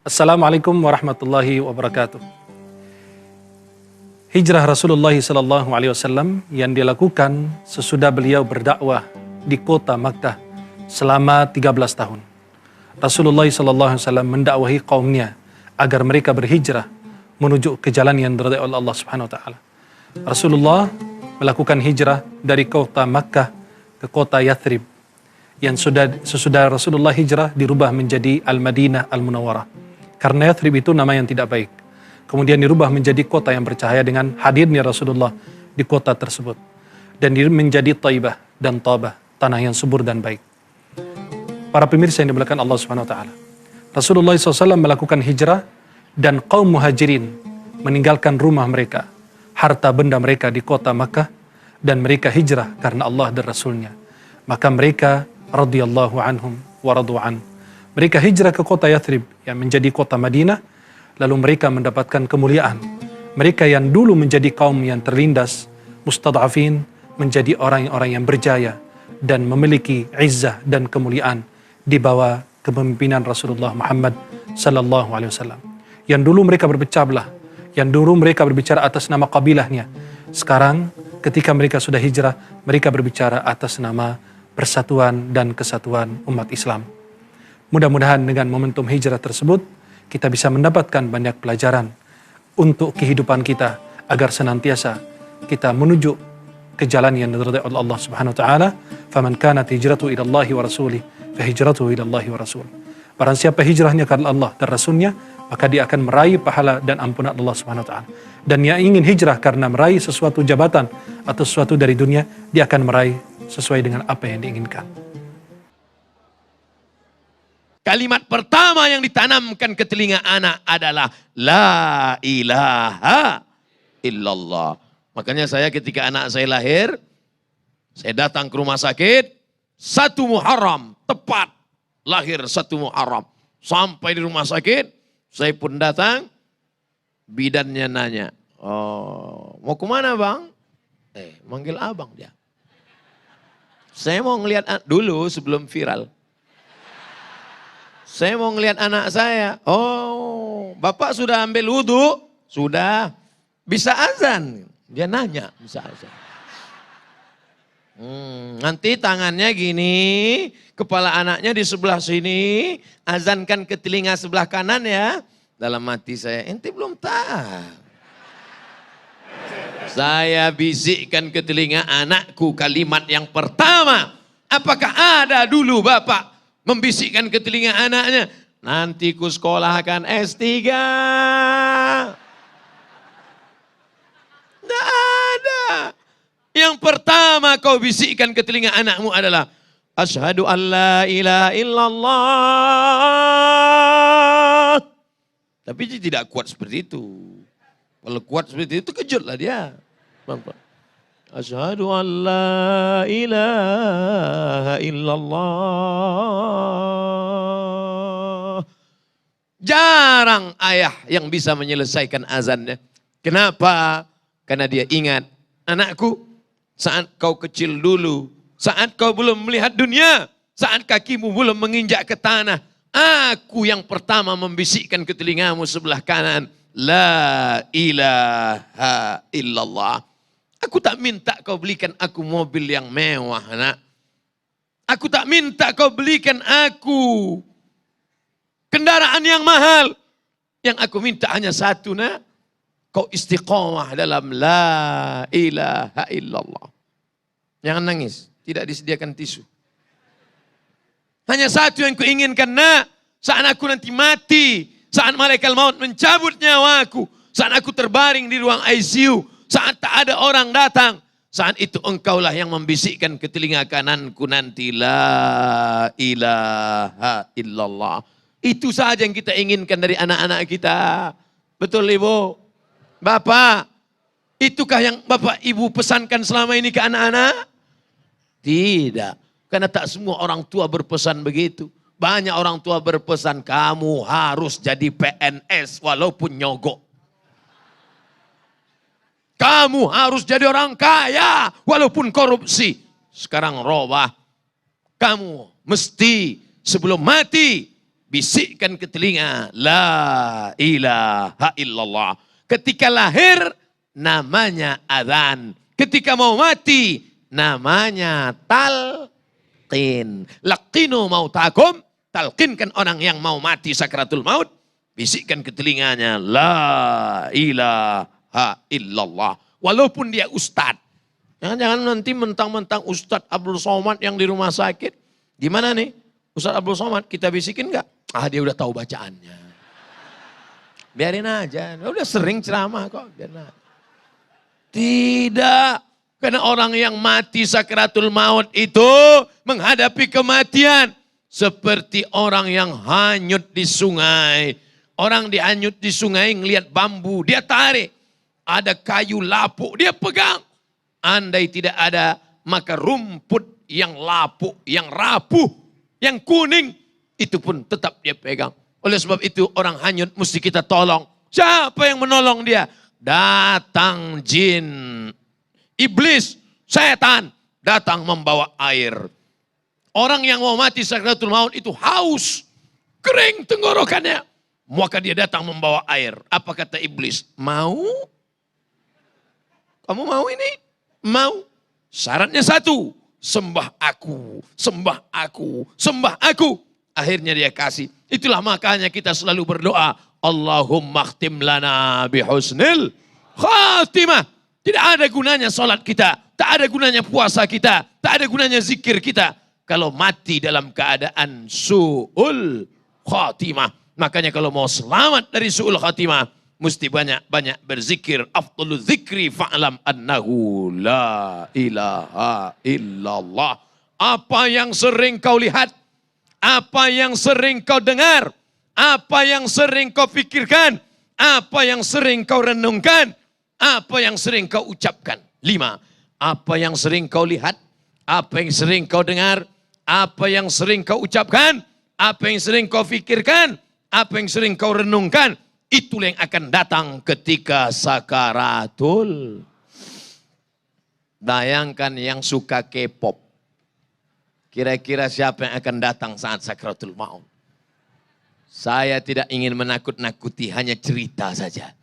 Assalamualaikum warahmatullahi wabarakatuh. Hijrah Rasulullah SAW yang dilakukan sesudah beliau berdakwah di kota Makkah selama 13 tahun. Rasulullah SAW mendakwahi kaumnya agar mereka berhijrah menuju ke jalan yang diridhai oleh Allah Subhanahu wa taala. Rasulullah melakukan hijrah dari kota Makkah ke kota Yathrib yang sesudah Rasulullah hijrah dirubah menjadi Al-Madinah Al-Munawwarah. Karena Yathrib itu nama yang tidak baik. Kemudian dirubah menjadi kota yang bercahaya dengan hadirnya Rasulullah di kota tersebut. Dan menjadi Taibah dan Tabah, tanah yang subur dan baik. Para pemirsa yang dimuliakan Allah Subhanahu wa taala. Rasulullah SAW melakukan hijrah dan kaum muhajirin meninggalkan rumah mereka, harta benda mereka di kota Makkah, dan mereka hijrah karena Allah dan Rasulnya. Maka mereka radhiyallahu anhum wa radu an. Mereka hijrah ke kota Yathrib yang menjadi kota Madinah, lalu mereka mendapatkan kemuliaan. Mereka yang dulu menjadi kaum yang terlindas, mustad'afin, menjadi orang-orang yang berjaya dan memiliki izzah dan kemuliaan di bawah kepemimpinan Rasulullah Muhammad sallallahu alaihi wasallam. Yang dulu mereka berpecah belah, yang dulu mereka berbicara atas nama kabilahnya. Sekarang ketika mereka sudah hijrah, mereka berbicara atas nama persatuan dan kesatuan umat Islam. Mudah-mudahan dengan momentum hijrah tersebut, kita bisa mendapatkan banyak pelajaran untuk kehidupan kita agar senantiasa kita menuju ke jalan yang diridhai oleh Allah Subhanahu wa taala. Faman kanat hijratu ila Allah wa rasulih fa hijratuhu ila Allah wa rasul. Barang siapa hijrahnya kepada Allah dan Rasulnya, maka dia akan meraih pahala dan ampunan Allah Subhanahu wa taala. Dan yang ingin hijrah karena meraih sesuatu jabatan atau sesuatu dari dunia, dia akan meraih sesuai dengan apa yang diinginkan. Kalimat pertama yang ditanamkan ke telinga anak adalah La ilaha illallah. Makanya saya ketika anak saya lahir, saya datang ke rumah sakit, 1 Muharram, tepat lahir 1 Muharram. Sampai di rumah sakit, saya pun datang, bidannya nanya, oh, mau kemana bang? Manggil abang dia. Saya mau ngelihat dulu sebelum viral. Saya mau ngelihat anak saya. Oh, bapak sudah ambil wudhu? Sudah. Bisa azan? Dia nanya, bisa azan. Nanti tangannya gini, kepala anaknya di sebelah sini, azankan ke telinga sebelah kanan ya. Dalam hati saya, ente belum tahu. Saya bisikkan ke telinga anakku kalimat yang pertama. Apakah ada dulu bapak membisikkan ke telinga anaknya, nanti ku sekolahkan S3. Tidak ada. Yang pertama kau bisikkan ke telinga anakmu adalah, Asyhadu an la ilaha illallah. Tapi dia tidak kuat seperti itu. Kalau kuat seperti itu, kejutlah dia. Asyhadu an la ilaha illallah. Jarang ayah yang bisa menyelesaikan azannya. Kenapa? Karena dia ingat, anakku, saat kau kecil dulu, saat kau belum melihat dunia, saat kakimu belum menginjak ke tanah, aku yang pertama membisikkan ke telingamu sebelah kanan, La ilaha illallah. Aku tak minta kau belikan aku mobil yang mewah, nak. Aku tak minta kau belikan aku kendaraan yang mahal. Yang aku minta hanya satu, nak. Kau istiqomah dalam la ilaha illallah. Jangan nangis, tidak disediakan tisu. Hanya satu yang kuinginkan, nak. Saat aku nanti mati, saat malaikat maut mencabut nyawaku, saat aku terbaring di ruang ICU, saat tak ada orang datang, saat itu engkaulah yang membisikkan ke telinga kananku nanti, La ilaha illallah. Itu saja yang kita inginkan dari anak-anak kita. Betul Ibu? Bapak, itukah yang Bapak Ibu pesankan selama ini ke anak-anak? Tidak. Karena tak semua orang tua berpesan begitu. Banyak orang tua berpesan, kamu harus jadi PNS walaupun nyogok. Kamu harus jadi orang kaya walaupun korupsi. Sekarang robah. Kamu mesti sebelum mati bisikkan ke telinga, La ilaha illallah. Ketika lahir namanya adzan. Ketika mau mati namanya talqin. Laqinu mautakum. Talqinkan orang yang mau mati sakratul maut. Bisikkan ke telinganya, La ilaha illallah. Walaupun dia ustadz. Jangan-jangan nanti mentang-mentang Ustadz Abdul Somad yang di rumah sakit. Gimana nih? Ustadz Abdul Somad kita bisikin gak? Dia udah tahu bacaannya. Biarin aja. Udah sering ceramah kok. Biarin aja. Tidak. Karena orang yang mati sakratul maut itu menghadapi kematian. Seperti orang yang hanyut di sungai. Orang dihanyut di sungai ngelihat bambu. Dia tarik. Ada kayu lapuk. Dia pegang. Andai tidak ada, maka rumput yang lapuk, yang rapuh, yang kuning, itu pun tetap dia pegang. Oleh sebab itu orang hanyut mesti kita tolong. Siapa yang menolong dia? Datang jin, iblis, setan, datang membawa air. Orang yang mau mati sakratul maut itu haus, kering tenggorokannya. Maka dia datang membawa air. Apa kata iblis? Mau? Kamu mau ini? Mau. Syaratnya satu, sembah aku, sembah aku, sembah aku. Akhirnya dia kasih. Itulah makanya kita selalu berdoa, Allahumma khtim lana bihusnil khatimah. Tidak ada gunanya salat kita, tak ada gunanya puasa kita, tak ada gunanya zikir kita kalau mati dalam keadaan su'ul khatimah. Makanya kalau mau selamat dari su'ul khatimah, mesti banyak-banyak berzikir. Afdalul zikri fa'lam annahu la ilaha illallah. Apa yang sering kau lihat, apa yang sering kau dengar, apa yang sering kau pikirkan, apa yang sering kau renungkan, apa yang sering kau ucapkan. 5. Apa yang sering kau lihat, apa yang sering kau dengar, apa yang sering kau ucapkan, apa yang sering kau pikirkan, apa yang sering kau renungkan, itulah yang akan datang ketika sakaratul. Bayangkan yang suka K-pop. Kira-kira siapa yang akan datang saat sakaratul maut? Saya tidak ingin menakut-nakuti, hanya cerita saja.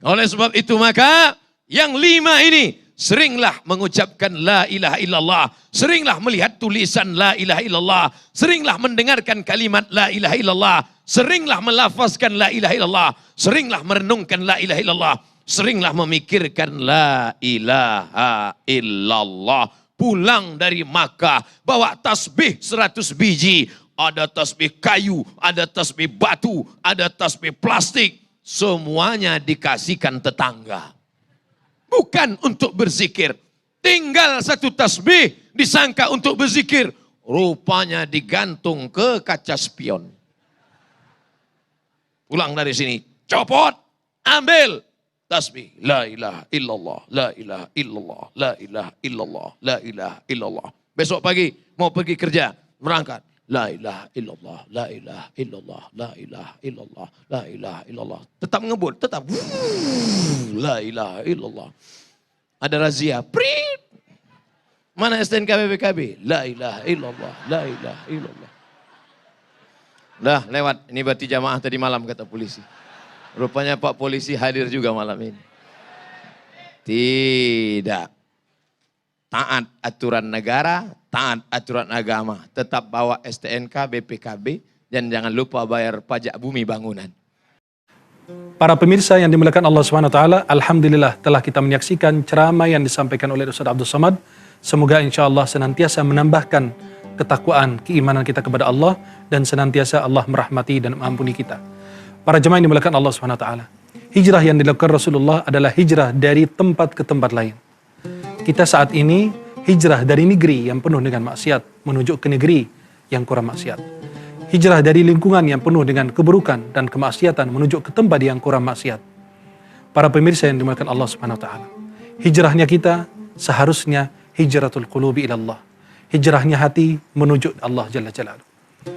Oleh sebab itu maka yang 5 ini, seringlah mengucapkan la ilaha illallah, seringlah melihat tulisan la ilaha illallah, seringlah mendengarkan kalimat la ilaha illallah, seringlah melafazkan la ilaha illallah, seringlah merenungkan la ilaha illallah, seringlah memikirkan la ilaha illallah. Pulang dari Makkah, bawa tasbih 100 biji, ada tasbih kayu, ada tasbih batu, ada tasbih plastik, semuanya dikasihkan tetangga. Bukan untuk berzikir. Tinggal 1 tasbih disangka untuk berzikir. Rupanya digantung ke kaca spion. Pulang dari sini, copot, ambil tasbih. La ilaha illallah, la ilaha illallah, la ilaha illallah, la ilaha illallah. Besok pagi mau pergi kerja, berangkat. La ilaha illallah, la ilaha illallah, la ilaha illallah, la ilaha illallah. Tetap ngebut, tetap. La ilaha illallah. Ada razia, prit. Mana STNK BPKB? La ilaha illallah, la ilaha illallah. Dah lewat, ini berarti jamaah tadi malam kata polisi. Rupanya Pak Polisi hadir juga malam ini. Tidak. Taat aturan negara, taat aturan agama. Tetap bawa STNK, BPKB, dan jangan lupa bayar pajak bumi bangunan. Para pemirsa yang dimuliakan Allah SWT, alhamdulillah telah kita menyaksikan ceramah yang disampaikan oleh Ustaz Abdul Somad. Semoga insya Allah senantiasa menambahkan ketakwaan, keimanan kita kepada Allah, dan senantiasa Allah merahmati dan mengampuni kita. Para jemaah yang dimuliakan Allah SWT, hijrah yang dilakukan Rasulullah adalah hijrah dari tempat ke tempat lain. Kita saat ini hijrah dari negeri yang penuh dengan maksiat menuju ke negeri yang kurang maksiat. Hijrah dari lingkungan yang penuh dengan keburukan dan kemaksiatan menuju ke tempat yang kurang maksiat. Para pemirsa yang dimuliakan Allah Subhanahu wa taala, hijrahnya kita seharusnya hijratul qulubi ilallah. Hijrahnya hati menuju Allah Jalla Jalaluhu.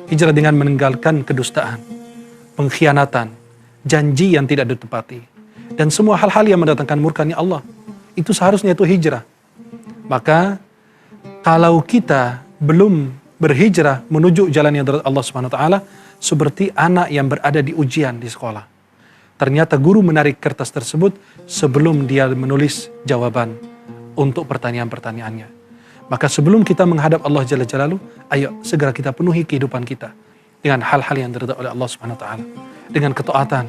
Hijrah dengan meninggalkan kedustaan, pengkhianatan, janji yang tidak ditepati, dan semua hal-hal yang mendatangkan murkanya Allah. Itu seharusnya itu hijrah. Maka kalau kita belum berhijrah menuju jalan yang Allah Subhanahu wa taala, seperti anak yang berada di ujian di sekolah. Ternyata guru menarik kertas tersebut sebelum dia menulis jawaban untuk pertanyaan-pertanyaannya. Maka sebelum kita menghadap Allah Jalla Jalaluhu, ayo segera kita penuhi kehidupan kita dengan hal-hal yang diridhai oleh Allah Subhanahu wa taala. Dengan ketaatan,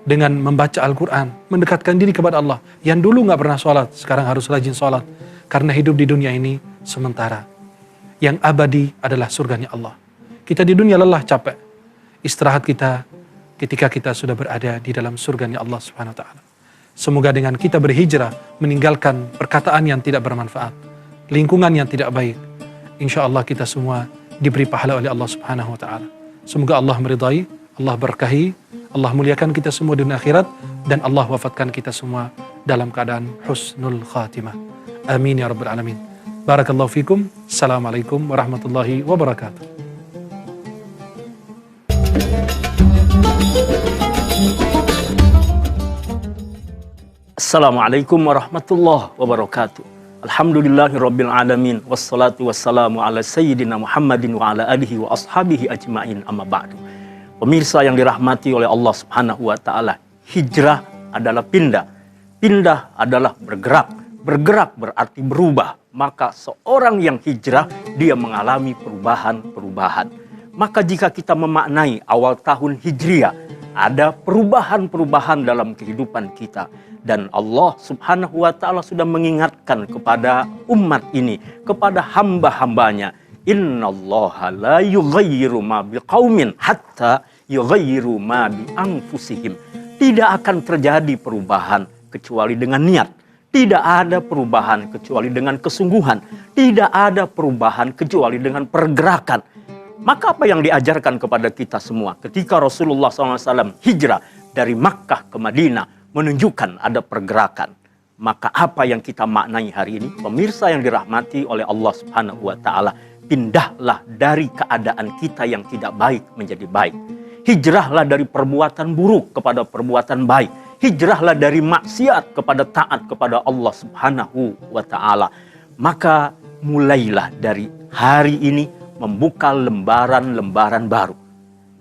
dengan membaca Al-Quran, mendekatkan diri kepada Allah. Yang dulu gak pernah sholat, sekarang harus rajin sholat. Karena hidup di dunia ini sementara. Yang abadi adalah surganya Allah. Kita di dunia lelah, capek. Istirahat kita ketika kita sudah berada di dalam surganya Allah Subhanahu wa taala. Semoga dengan kita berhijrah, meninggalkan perkataan yang tidak bermanfaat, lingkungan yang tidak baik, insya Allah kita semua diberi pahala oleh Allah Subhanahu wa taala. Semoga Allah meridai, Allah berkahi, Allah muliakan kita semua di dunia akhirat, dan Allah wafatkan kita semua dalam keadaan husnul khatimah. Amin ya rabbal alamin. Barakallahu fikum. Assalamualaikum warahmatullahi wabarakatuh. Assalamualaikum warahmatullahi wabarakatuh. Alhamdulillahirabbil alamin wassalatu wassalamu ala sayyidina Muhammadin wa ala alihi wa ashabihi ajmain amma ba'du. Pemirsa yang dirahmati oleh Allah Subhanahu wa taala, hijrah adalah pindah. Pindah adalah bergerak. Bergerak berarti berubah. Maka seorang yang hijrah dia mengalami perubahan-perubahan. Maka jika kita memaknai awal tahun Hijriah, ada perubahan-perubahan dalam kehidupan kita. Dan Allah Subhanahu wa ta'ala sudah mengingatkan kepada umat ini, kepada hamba-hambanya. Innallaha la yughayyiru ma biqaumin hatta yughayyiru ma bi anfusihim. Tidak akan terjadi perubahan kecuali dengan niat. Tidak ada perubahan kecuali dengan kesungguhan. Tidak ada perubahan kecuali dengan pergerakan. Maka apa yang diajarkan kepada kita semua ketika Rasulullah SAW hijrah dari Makkah ke Madinah menunjukkan ada pergerakan. Maka apa yang kita maknai hari ini, pemirsa yang dirahmati oleh Allah Subhanahu wa taala, pindahlah dari keadaan kita yang tidak baik menjadi baik. Hijrahlah dari perbuatan buruk kepada perbuatan baik. Hijrahlah dari maksiat kepada taat kepada Allah Subhanahu wa taala. Maka mulailah dari hari ini membuka lembaran-lembaran baru.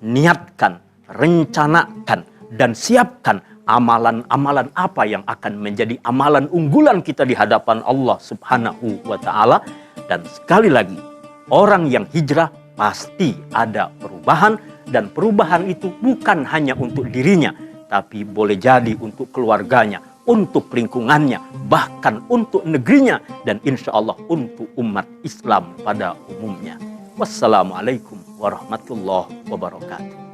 Niatkan, rencanakan, dan siapkan amalan-amalan apa yang akan menjadi amalan unggulan kita di hadapan Allah Subhanahu wa taala. Dan sekali lagi, orang yang hijrah pasti ada perubahan, dan perubahan itu bukan hanya untuk dirinya, tapi boleh jadi untuk keluarganya, untuk lingkungannya, bahkan untuk negerinya, dan insya Allah untuk umat Islam pada umumnya. Wassalamualaikum warahmatullahi wabarakatuh.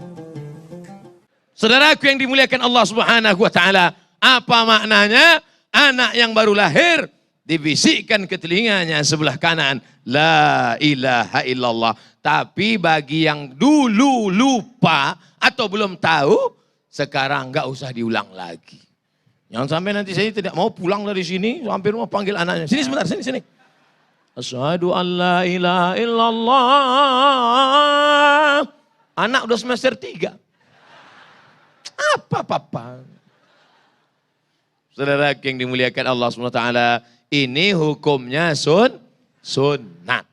Saudaraku yang dimuliakan Allah Subhanahu wa taala, apa maknanya? Anak yang baru lahir dibisikkan ke telinganya sebelah kanan, la ilaha illallah. Tapi bagi yang dulu lupa atau belum tahu, sekarang enggak usah diulang lagi. Jangan sampai nanti saya tidak mau pulang dari sini, sampai rumah panggil anaknya. Sini sebentar, sini. Asyhadu an la ilaha illallah. Anak udah semester 3. Apa-apa. Saudara yang dimuliakan Allah SWT, ini hukumnya sunnah.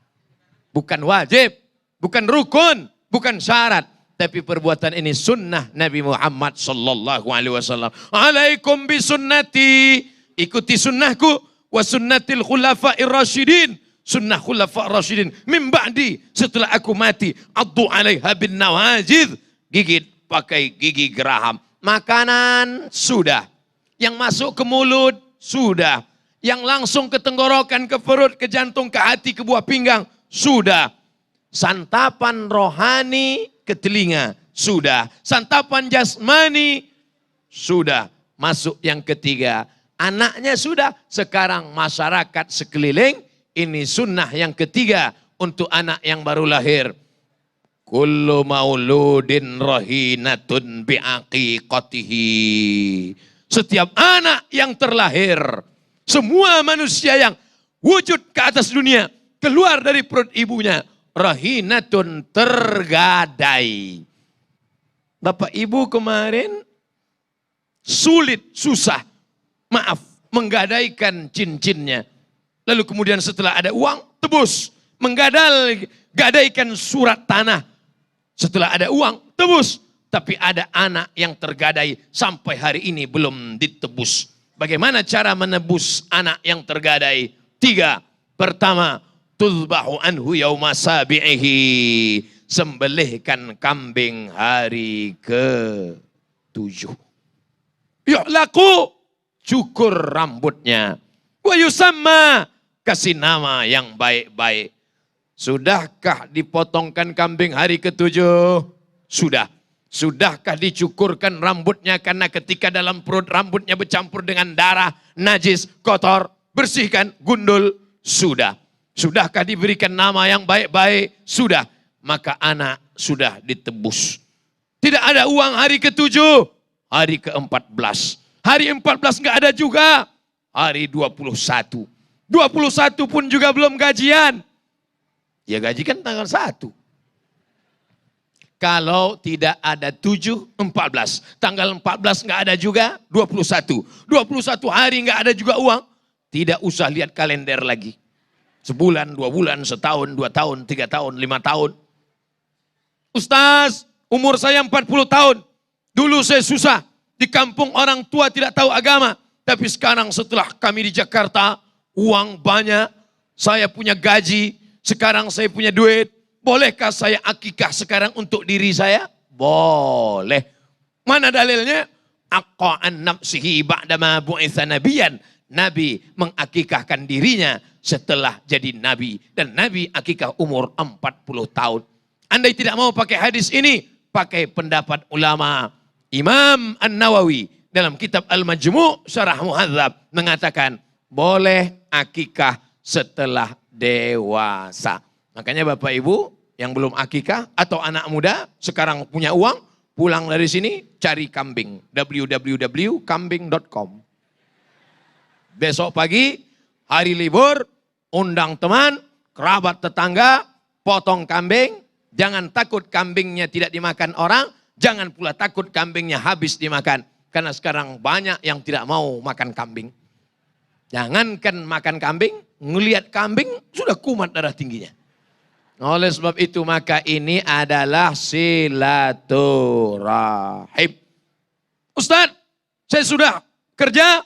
Bukan wajib, bukan rukun, bukan syarat. Tapi perbuatan ini sunnah Nabi Muhammad sallallahu alaihi wasallam. Alaikum bi sunnati, ikuti sunnahku, wa sunnatil khulafa'ir rasyidin. Sunnah khulafa'ir rasyidin min ba'di, setelah aku mati. Addu 'alaiha bin nawajidh, gigit pakai gigi geraham. Makanan sudah, yang masuk ke mulut sudah, yang langsung ke tenggorokan, ke perut, ke jantung, ke hati, ke buah pinggang sudah. Santapan rohani ke telinga sudah, santapan jasmani sudah. Masuk yang ketiga, anaknya sudah, sekarang masyarakat sekeliling. Ini sunnah yang ketiga untuk anak yang baru lahir. Kullu mauludin rahinatun biaqiqatihi. Setiap anak yang terlahir, semua manusia yang wujud ke atas dunia, keluar dari perut ibunya, rahinatun, tergadai. Bapak ibu kemarin susah, menggadaikan cincinnya. Lalu kemudian setelah ada uang, tebus. Gadaikan surat tanah. Setelah ada uang, tebus. Tapi ada anak yang tergadai sampai hari ini belum ditebus. Bagaimana cara menebus anak yang tergadai? 3. Pertama, tuzbahu anhu yauma sabi'ihi. Sembelihkan kambing hari ke-7. Yu'laku, cukur rambutnya. Wa yusamma, kasih nama yang baik-baik. Sudahkah dipotongkan kambing hari ke-7? Sudah. Sudahkah dicukurkan rambutnya karena ketika dalam perut rambutnya bercampur dengan darah, najis, kotor, bersihkan, gundul? Sudah. Sudahkah diberikan nama yang baik-baik? Sudah. Maka anak sudah ditebus. Tidak ada uang hari ke-7, hari ke-14. Hari 14 enggak ada juga. Hari 21. 21 pun juga belum gajian. Ya gaji kan tanggal 1. Kalau tidak ada 7, 14. Tanggal 14 nggak ada juga, 21. 21 hari nggak ada juga uang. Tidak usah lihat kalender lagi. Sebulan, 2 bulan, setahun, 2 tahun, 3 tahun, 5 tahun. Ustaz, umur saya 40 tahun. Dulu saya susah. Di kampung orang tua tidak tahu agama. Tapi sekarang setelah kami di Jakarta, uang banyak. Saya punya gaji. Sekarang saya punya duit. Bolehkah saya akikah sekarang untuk diri saya? Boleh. Mana dalilnya? Aqa'an nafsihi ba'dama bu'itha nabiyan. Nabi mengakikahkan dirinya setelah jadi nabi. Dan nabi akikah umur 40 tahun. Andai tidak mau pakai hadis ini, pakai pendapat ulama. Imam An-Nawawi dalam kitab Al-Majmu' Syarah Muhadzab mengatakan, boleh akikah setelah dewasa. Makanya Bapak Ibu yang belum akikah atau anak muda sekarang punya uang, pulang dari sini cari kambing. www.kambing.com. Besok pagi hari libur, undang teman, kerabat tetangga, potong kambing. Jangan takut kambingnya tidak dimakan orang, jangan pula takut kambingnya habis dimakan. Karena sekarang banyak yang tidak mau makan kambing. Jangankan makan kambing, ngelihat kambing sudah kumat darah tingginya. Oleh sebab itu maka ini adalah silaturahim. Ustadz, saya sudah kerja,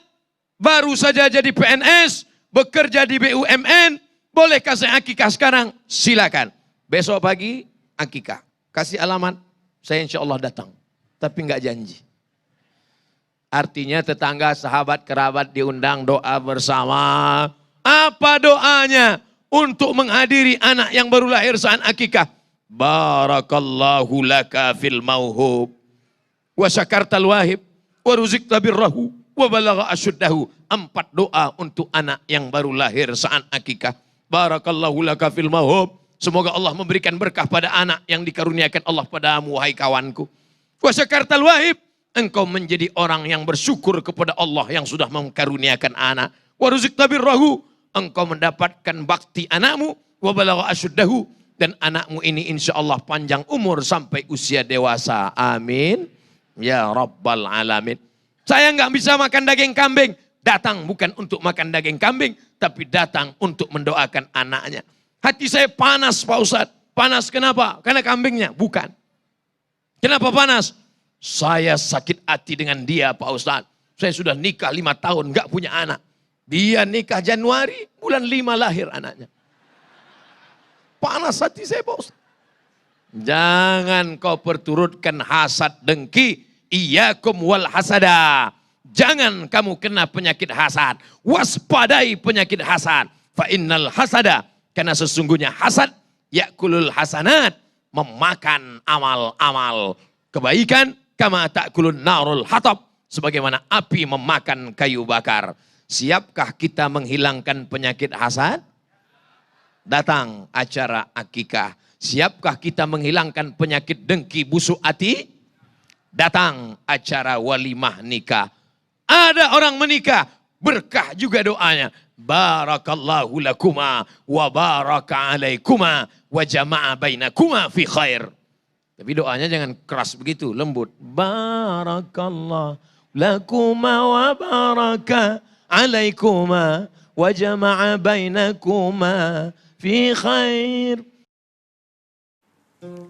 baru saja jadi PNS, bekerja di BUMN, bolehkah saya akikah sekarang? Silakan. Besok pagi akikah. Kasih alamat, saya insya Allah datang. Tapi enggak janji. Artinya tetangga, sahabat, kerabat diundang doa bersama. Apa doanya? Untuk menghadiri anak yang baru lahir saat akikah. Barakallahu laka fil mauhub. Wa syakartal wahib. Wa ruzikta birrahu. Wa balagha asyuddahu. 4 doa untuk anak yang baru lahir saat akikah. Barakallahu laka fil mauhub. Semoga Allah memberikan berkah pada anak yang dikaruniakan Allah padamu, wahai kawanku. Wa syakartal wahib. Engkau menjadi orang yang bersyukur kepada Allah yang sudah mengkaruniakan anak. Wa ruzikta birrahu. Engkau mendapatkan bakti anakmu, wa balagha asyuddahu, dan anakmu ini insya Allah panjang umur sampai usia dewasa. Amin. Ya Rabbal Alamin. Saya nggak bisa makan daging kambing. Datang bukan untuk makan daging kambing, tapi datang untuk mendoakan anaknya. Hati saya panas Pak Ustadz. Panas kenapa? Karena kambingnya? Bukan. Kenapa panas? Saya sakit hati dengan dia Pak Ustadz. Saya sudah nikah 5 tahun, nggak punya anak. Dia nikah Januari, bulan 5 lahir anaknya. Panas hati saya Pak Ustaz. Jangan kau perturutkan hasad dengki. Iyyakum wal hasada. Jangan kamu kena penyakit hasad. Waspadai penyakit hasad. Fa innal hasada. Karena sesungguhnya hasad yakulul hasanat. Memakan amal-amal kebaikan. Kama ta'kulun narul hatab. Sebagaimana api memakan kayu bakar. Siapkah kita menghilangkan penyakit hasad? Datang acara akikah. Siapkah kita menghilangkan penyakit dengki busuk hati? Datang acara walimah nikah. Ada orang menikah, berkah juga doanya. Barakallahu lakuma wa baraka alaikuma wa jama'a bainakuma fi khair. Tapi doanya jangan keras begitu, lembut. Barakallahu lakuma wa baraka alaikuma wa jama'a bainakuma fi khair.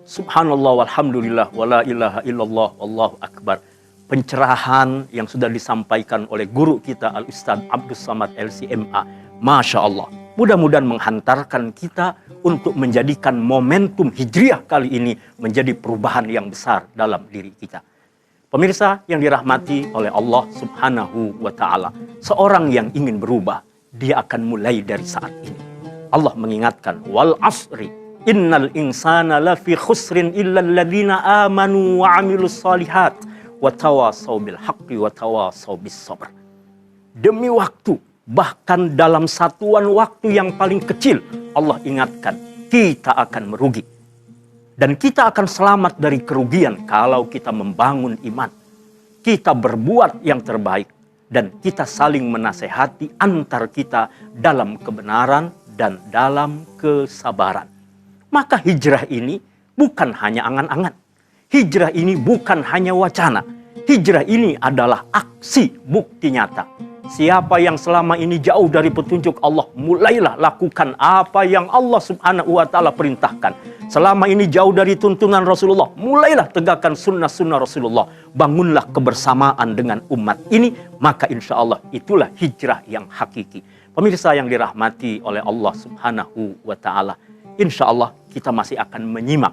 Subhanallah walhamdulillah wala ilaha illallah wallahu akbar. Pencerahan yang sudah disampaikan oleh guru kita Al-Ustaz Abdus Samad LCMA. Masya Allah. Mudah-mudahan menghantarkan kita untuk menjadikan momentum hijriah kali ini menjadi perubahan yang besar dalam diri kita. Pemirsa yang dirahmati oleh Allah Subhanahu wa Ta'ala, seorang yang ingin berubah, dia akan mulai dari saat ini. Allah mengingatkan, wal asri, innal insana lafi khusrin illa alladhina amanu wa amilus salihat wa tawasaw bil haqqi wa tawasaw bis sabr. Demi waktu, bahkan dalam satuan waktu yang paling kecil, Allah ingatkan, kita akan merugi. Dan kita akan selamat dari kerugian kalau kita membangun iman. Kita berbuat yang terbaik. Dan kita saling menasehati antar kita dalam kebenaran dan dalam kesabaran. Maka hijrah ini bukan hanya angan-angan. hijrah ini bukan hanya wacana. Hijrah ini adalah aksi bukti nyata. Siapa yang selama ini jauh dari petunjuk Allah, mulailah lakukan apa yang Allah Subhanahu wa Ta'ala perintahkan. Selama ini jauh dari tuntunan Rasulullah, mulailah tegakkan sunnah-sunnah Rasulullah. Bangunlah kebersamaan dengan umat ini, maka insya Allah itulah hijrah yang hakiki. Pemirsa yang dirahmati oleh Allah Subhanahu wa Ta'ala, insya Allah kita masih akan menyimak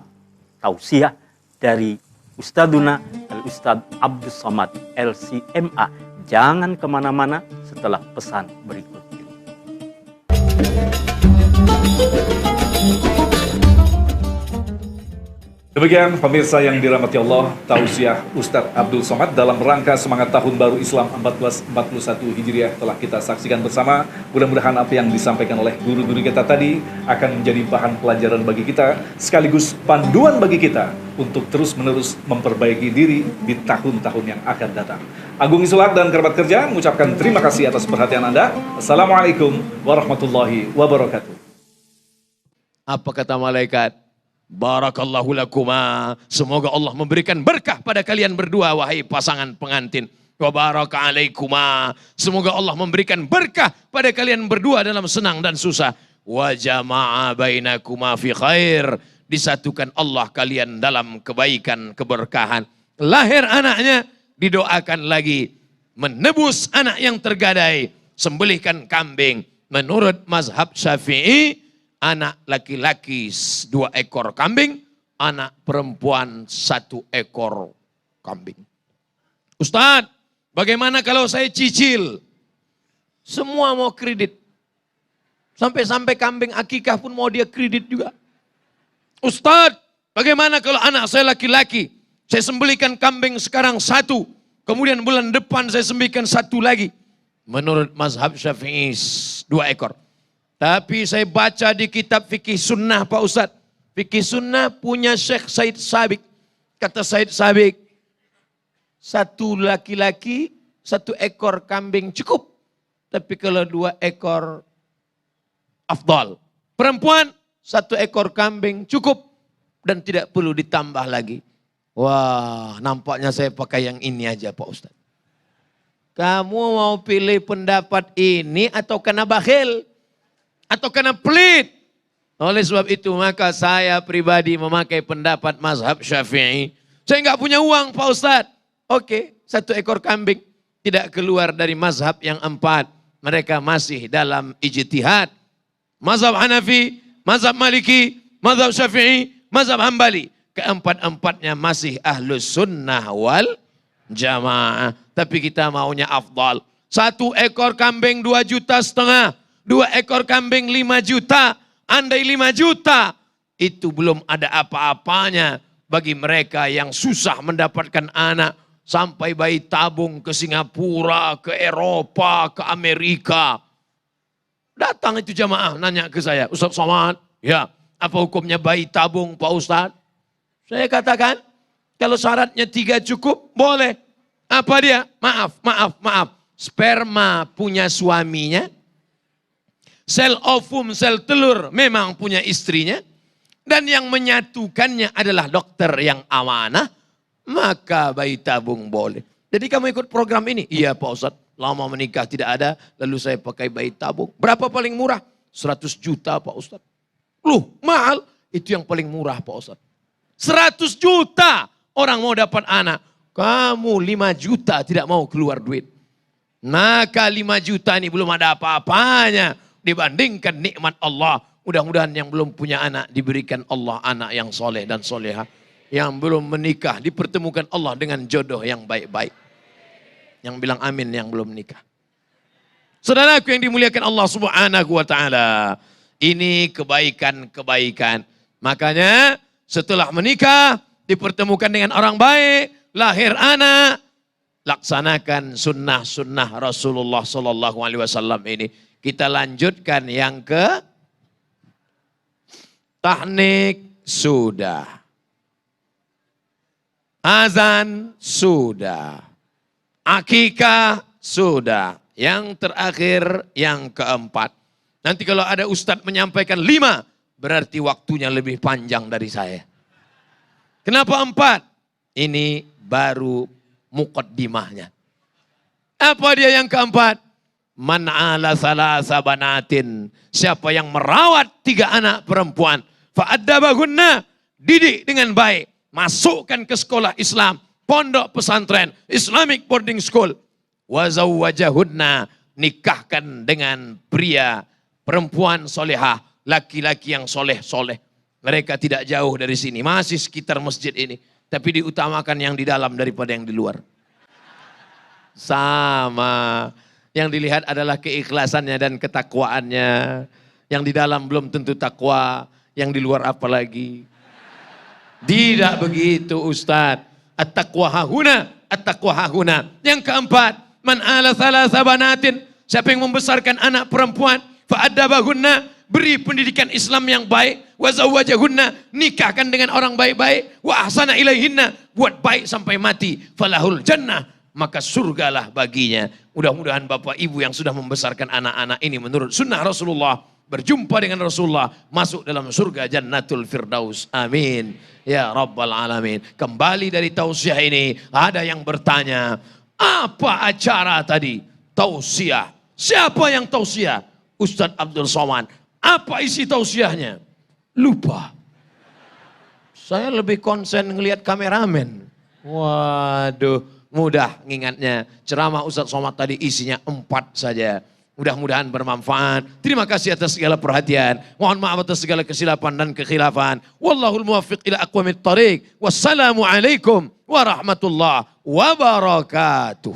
tausiah dari Ustaduna Al-Ustad Abdus Somad LCMA. Jangan kemana-mana setelah pesan berikut ini. Demikian pemirsa yang dirahmati Allah, tausiah Ustadz Abdul Somad dalam rangka semangat Tahun Baru Islam 1441 Hijriah telah kita saksikan bersama. Mudah-mudahan apa yang disampaikan oleh guru-guru kita tadi akan menjadi bahan pelajaran bagi kita, sekaligus panduan bagi kita untuk terus-menerus memperbaiki diri di tahun-tahun yang akan datang. Agung Isolak dan kerabat kerja mengucapkan terima kasih atas perhatian Anda. Assalamualaikum warahmatullahi wabarakatuh. Apa kata malaikat? Barakallahu lakuma. Semoga Allah memberikan berkah pada kalian berdua, wahai pasangan pengantin. Wa baraka alaikuma. Semoga Allah memberikan berkah pada kalian berdua dalam senang dan susah. Wa jama'a bainakuma fi khair. Disatukan Allah kalian dalam kebaikan, keberkahan. Lahir anaknya, didoakan lagi. Menebus anak yang tergadai. Sembelihkan kambing. Menurut mazhab Syafi'i, anak laki-laki 2 ekor kambing, anak perempuan 1 ekor kambing. Ustadz, bagaimana kalau saya cicil? Semua mau kredit. Sampai-sampai kambing akikah pun mau dia kredit juga. Ustadz, bagaimana kalau anak saya laki-laki? Saya sembelihkan kambing sekarang 1, kemudian bulan depan saya sembelihkan 1 lagi. Menurut mazhab Syafi'i 2 ekor. Tapi saya baca di kitab Fikih Sunnah Pak Ustadz. Fikih Sunnah punya Syekh Said Sabiq. Kata Said Sabiq, 1 laki-laki 1 ekor kambing cukup. Tapi kalau 2 ekor afdal. Perempuan 1 ekor kambing cukup. Dan tidak perlu ditambah lagi. Wah, nampaknya saya pakai yang ini aja Pak Ustadz. Kamu mau pilih pendapat ini atau kena bakhil? Atau karena pelit. Oleh sebab itu maka saya pribadi memakai pendapat mazhab Syafi'i. Saya nggak punya uang Pak Ustadz. Oke, 1 ekor kambing. Tidak keluar dari mazhab yang 4. Mereka masih dalam ijtihad. Mazhab Hanafi, mazhab Maliki, mazhab Syafi'i, mazhab Hambali. Keempat-empatnya masih ahlus sunnah wal jamaah. Tapi kita maunya afdal. 1 ekor kambing 2,5 juta. 2 ekor kambing 5 juta, andai 5 juta, itu belum ada apa-apanya bagi mereka yang susah mendapatkan anak. Sampai bayi tabung ke Singapura, ke Eropa, ke Amerika. Datang itu jamaah nanya ke saya, Ustaz Somad, ya apa hukumnya bayi tabung Pak Ustaz? Saya katakan, kalau syaratnya 3 cukup, boleh. Apa dia? Maaf. Sperma punya suaminya. Sel ovum, sel telur memang punya istrinya. Dan yang menyatukannya adalah dokter yang amanah. Maka bayi tabung boleh. Jadi kamu ikut program ini? Iya Pak Ustadz. Lama menikah tidak ada. Lalu saya pakai bayi tabung. Berapa paling murah? 100 juta Pak Ustadz. Loh mahal? Itu yang paling murah Pak Ustadz. 100 juta orang mau dapat anak. Kamu 5 juta tidak mau keluar duit. Maka 5 juta ini belum ada apa-apanya. Dibandingkan nikmat Allah. Mudah-mudahan yang belum punya anak diberikan Allah anak yang soleh dan soleha. Yang belum menikah dipertemukan Allah dengan jodoh yang baik-baik. Yang bilang amin yang belum menikah. Saudaraku yang dimuliakan Allah Subhanahu wa Ta'ala. Ini kebaikan-kebaikan. Makanya setelah menikah dipertemukan dengan orang baik. Lahir anak. Laksanakan sunnah-sunnah Rasulullah Sallallahu Alaihi Wasallam ini. Kita lanjutkan yang ke tahnik sudah. Azan sudah. Akikah sudah. Yang terakhir yang keempat. Nanti kalau ada ustadz menyampaikan 5, berarti waktunya lebih panjang dari saya. Kenapa 4? Ini baru muqaddimahnya. Apa dia yang keempat? Man ala salasa banatin. Siapa yang merawat 3 anak perempuan. Fa'addabahunna. Didik dengan baik. Masukkan ke sekolah Islam. Pondok pesantren. Islamic boarding school. Wazawwajahunna. Nikahkan dengan pria. Perempuan solehah. Laki-laki yang soleh-soleh. Mereka tidak jauh dari sini. Masih sekitar masjid ini. Tapi diutamakan yang di dalam daripada yang di luar. Sama. Yang dilihat adalah keikhlasannya dan ketakwaannya. Yang di dalam belum tentu takwa. Yang di luar apalagi. Tidak begitu Ustadz. At-taqwa hahuna. At-taqwa hahuna. Yang keempat. Man ala thalatha banatin. Siapa yang membesarkan anak perempuan. Fa'addabahunna. Beri pendidikan Islam yang baik. Wa zawwajahunna. Nikahkan dengan orang baik-baik. Wa ahsana ilaihinna. Buat baik sampai mati. Falahul jannah. Maka surgalah baginya. Mudah-mudahan Bapak Ibu yang sudah membesarkan anak-anak ini menurut sunnah Rasulullah. Berjumpa dengan Rasulullah. Masuk dalam surga Jannatul Firdaus. Amin. Ya Rabbal Alamin. Kembali dari tausiah ini. Ada yang bertanya. Apa acara tadi? Tausiah. Siapa yang tausiah? Ustadz Abdul Somad. Apa isi tausiahnya? Lupa. Saya lebih konsen ngelihat kameramen. Waduh. Mudah ngingatnya. Ceramah Ustadz Somad tadi isinya 4 saja. Mudah-mudahan bermanfaat. Terima kasih atas segala perhatian. Mohon maaf atas segala kesilapan dan kekhilafan. Wallahul muwaffiq ila aqwamit thariq. Wassalamualaikum warahmatullahi wabarakatuh.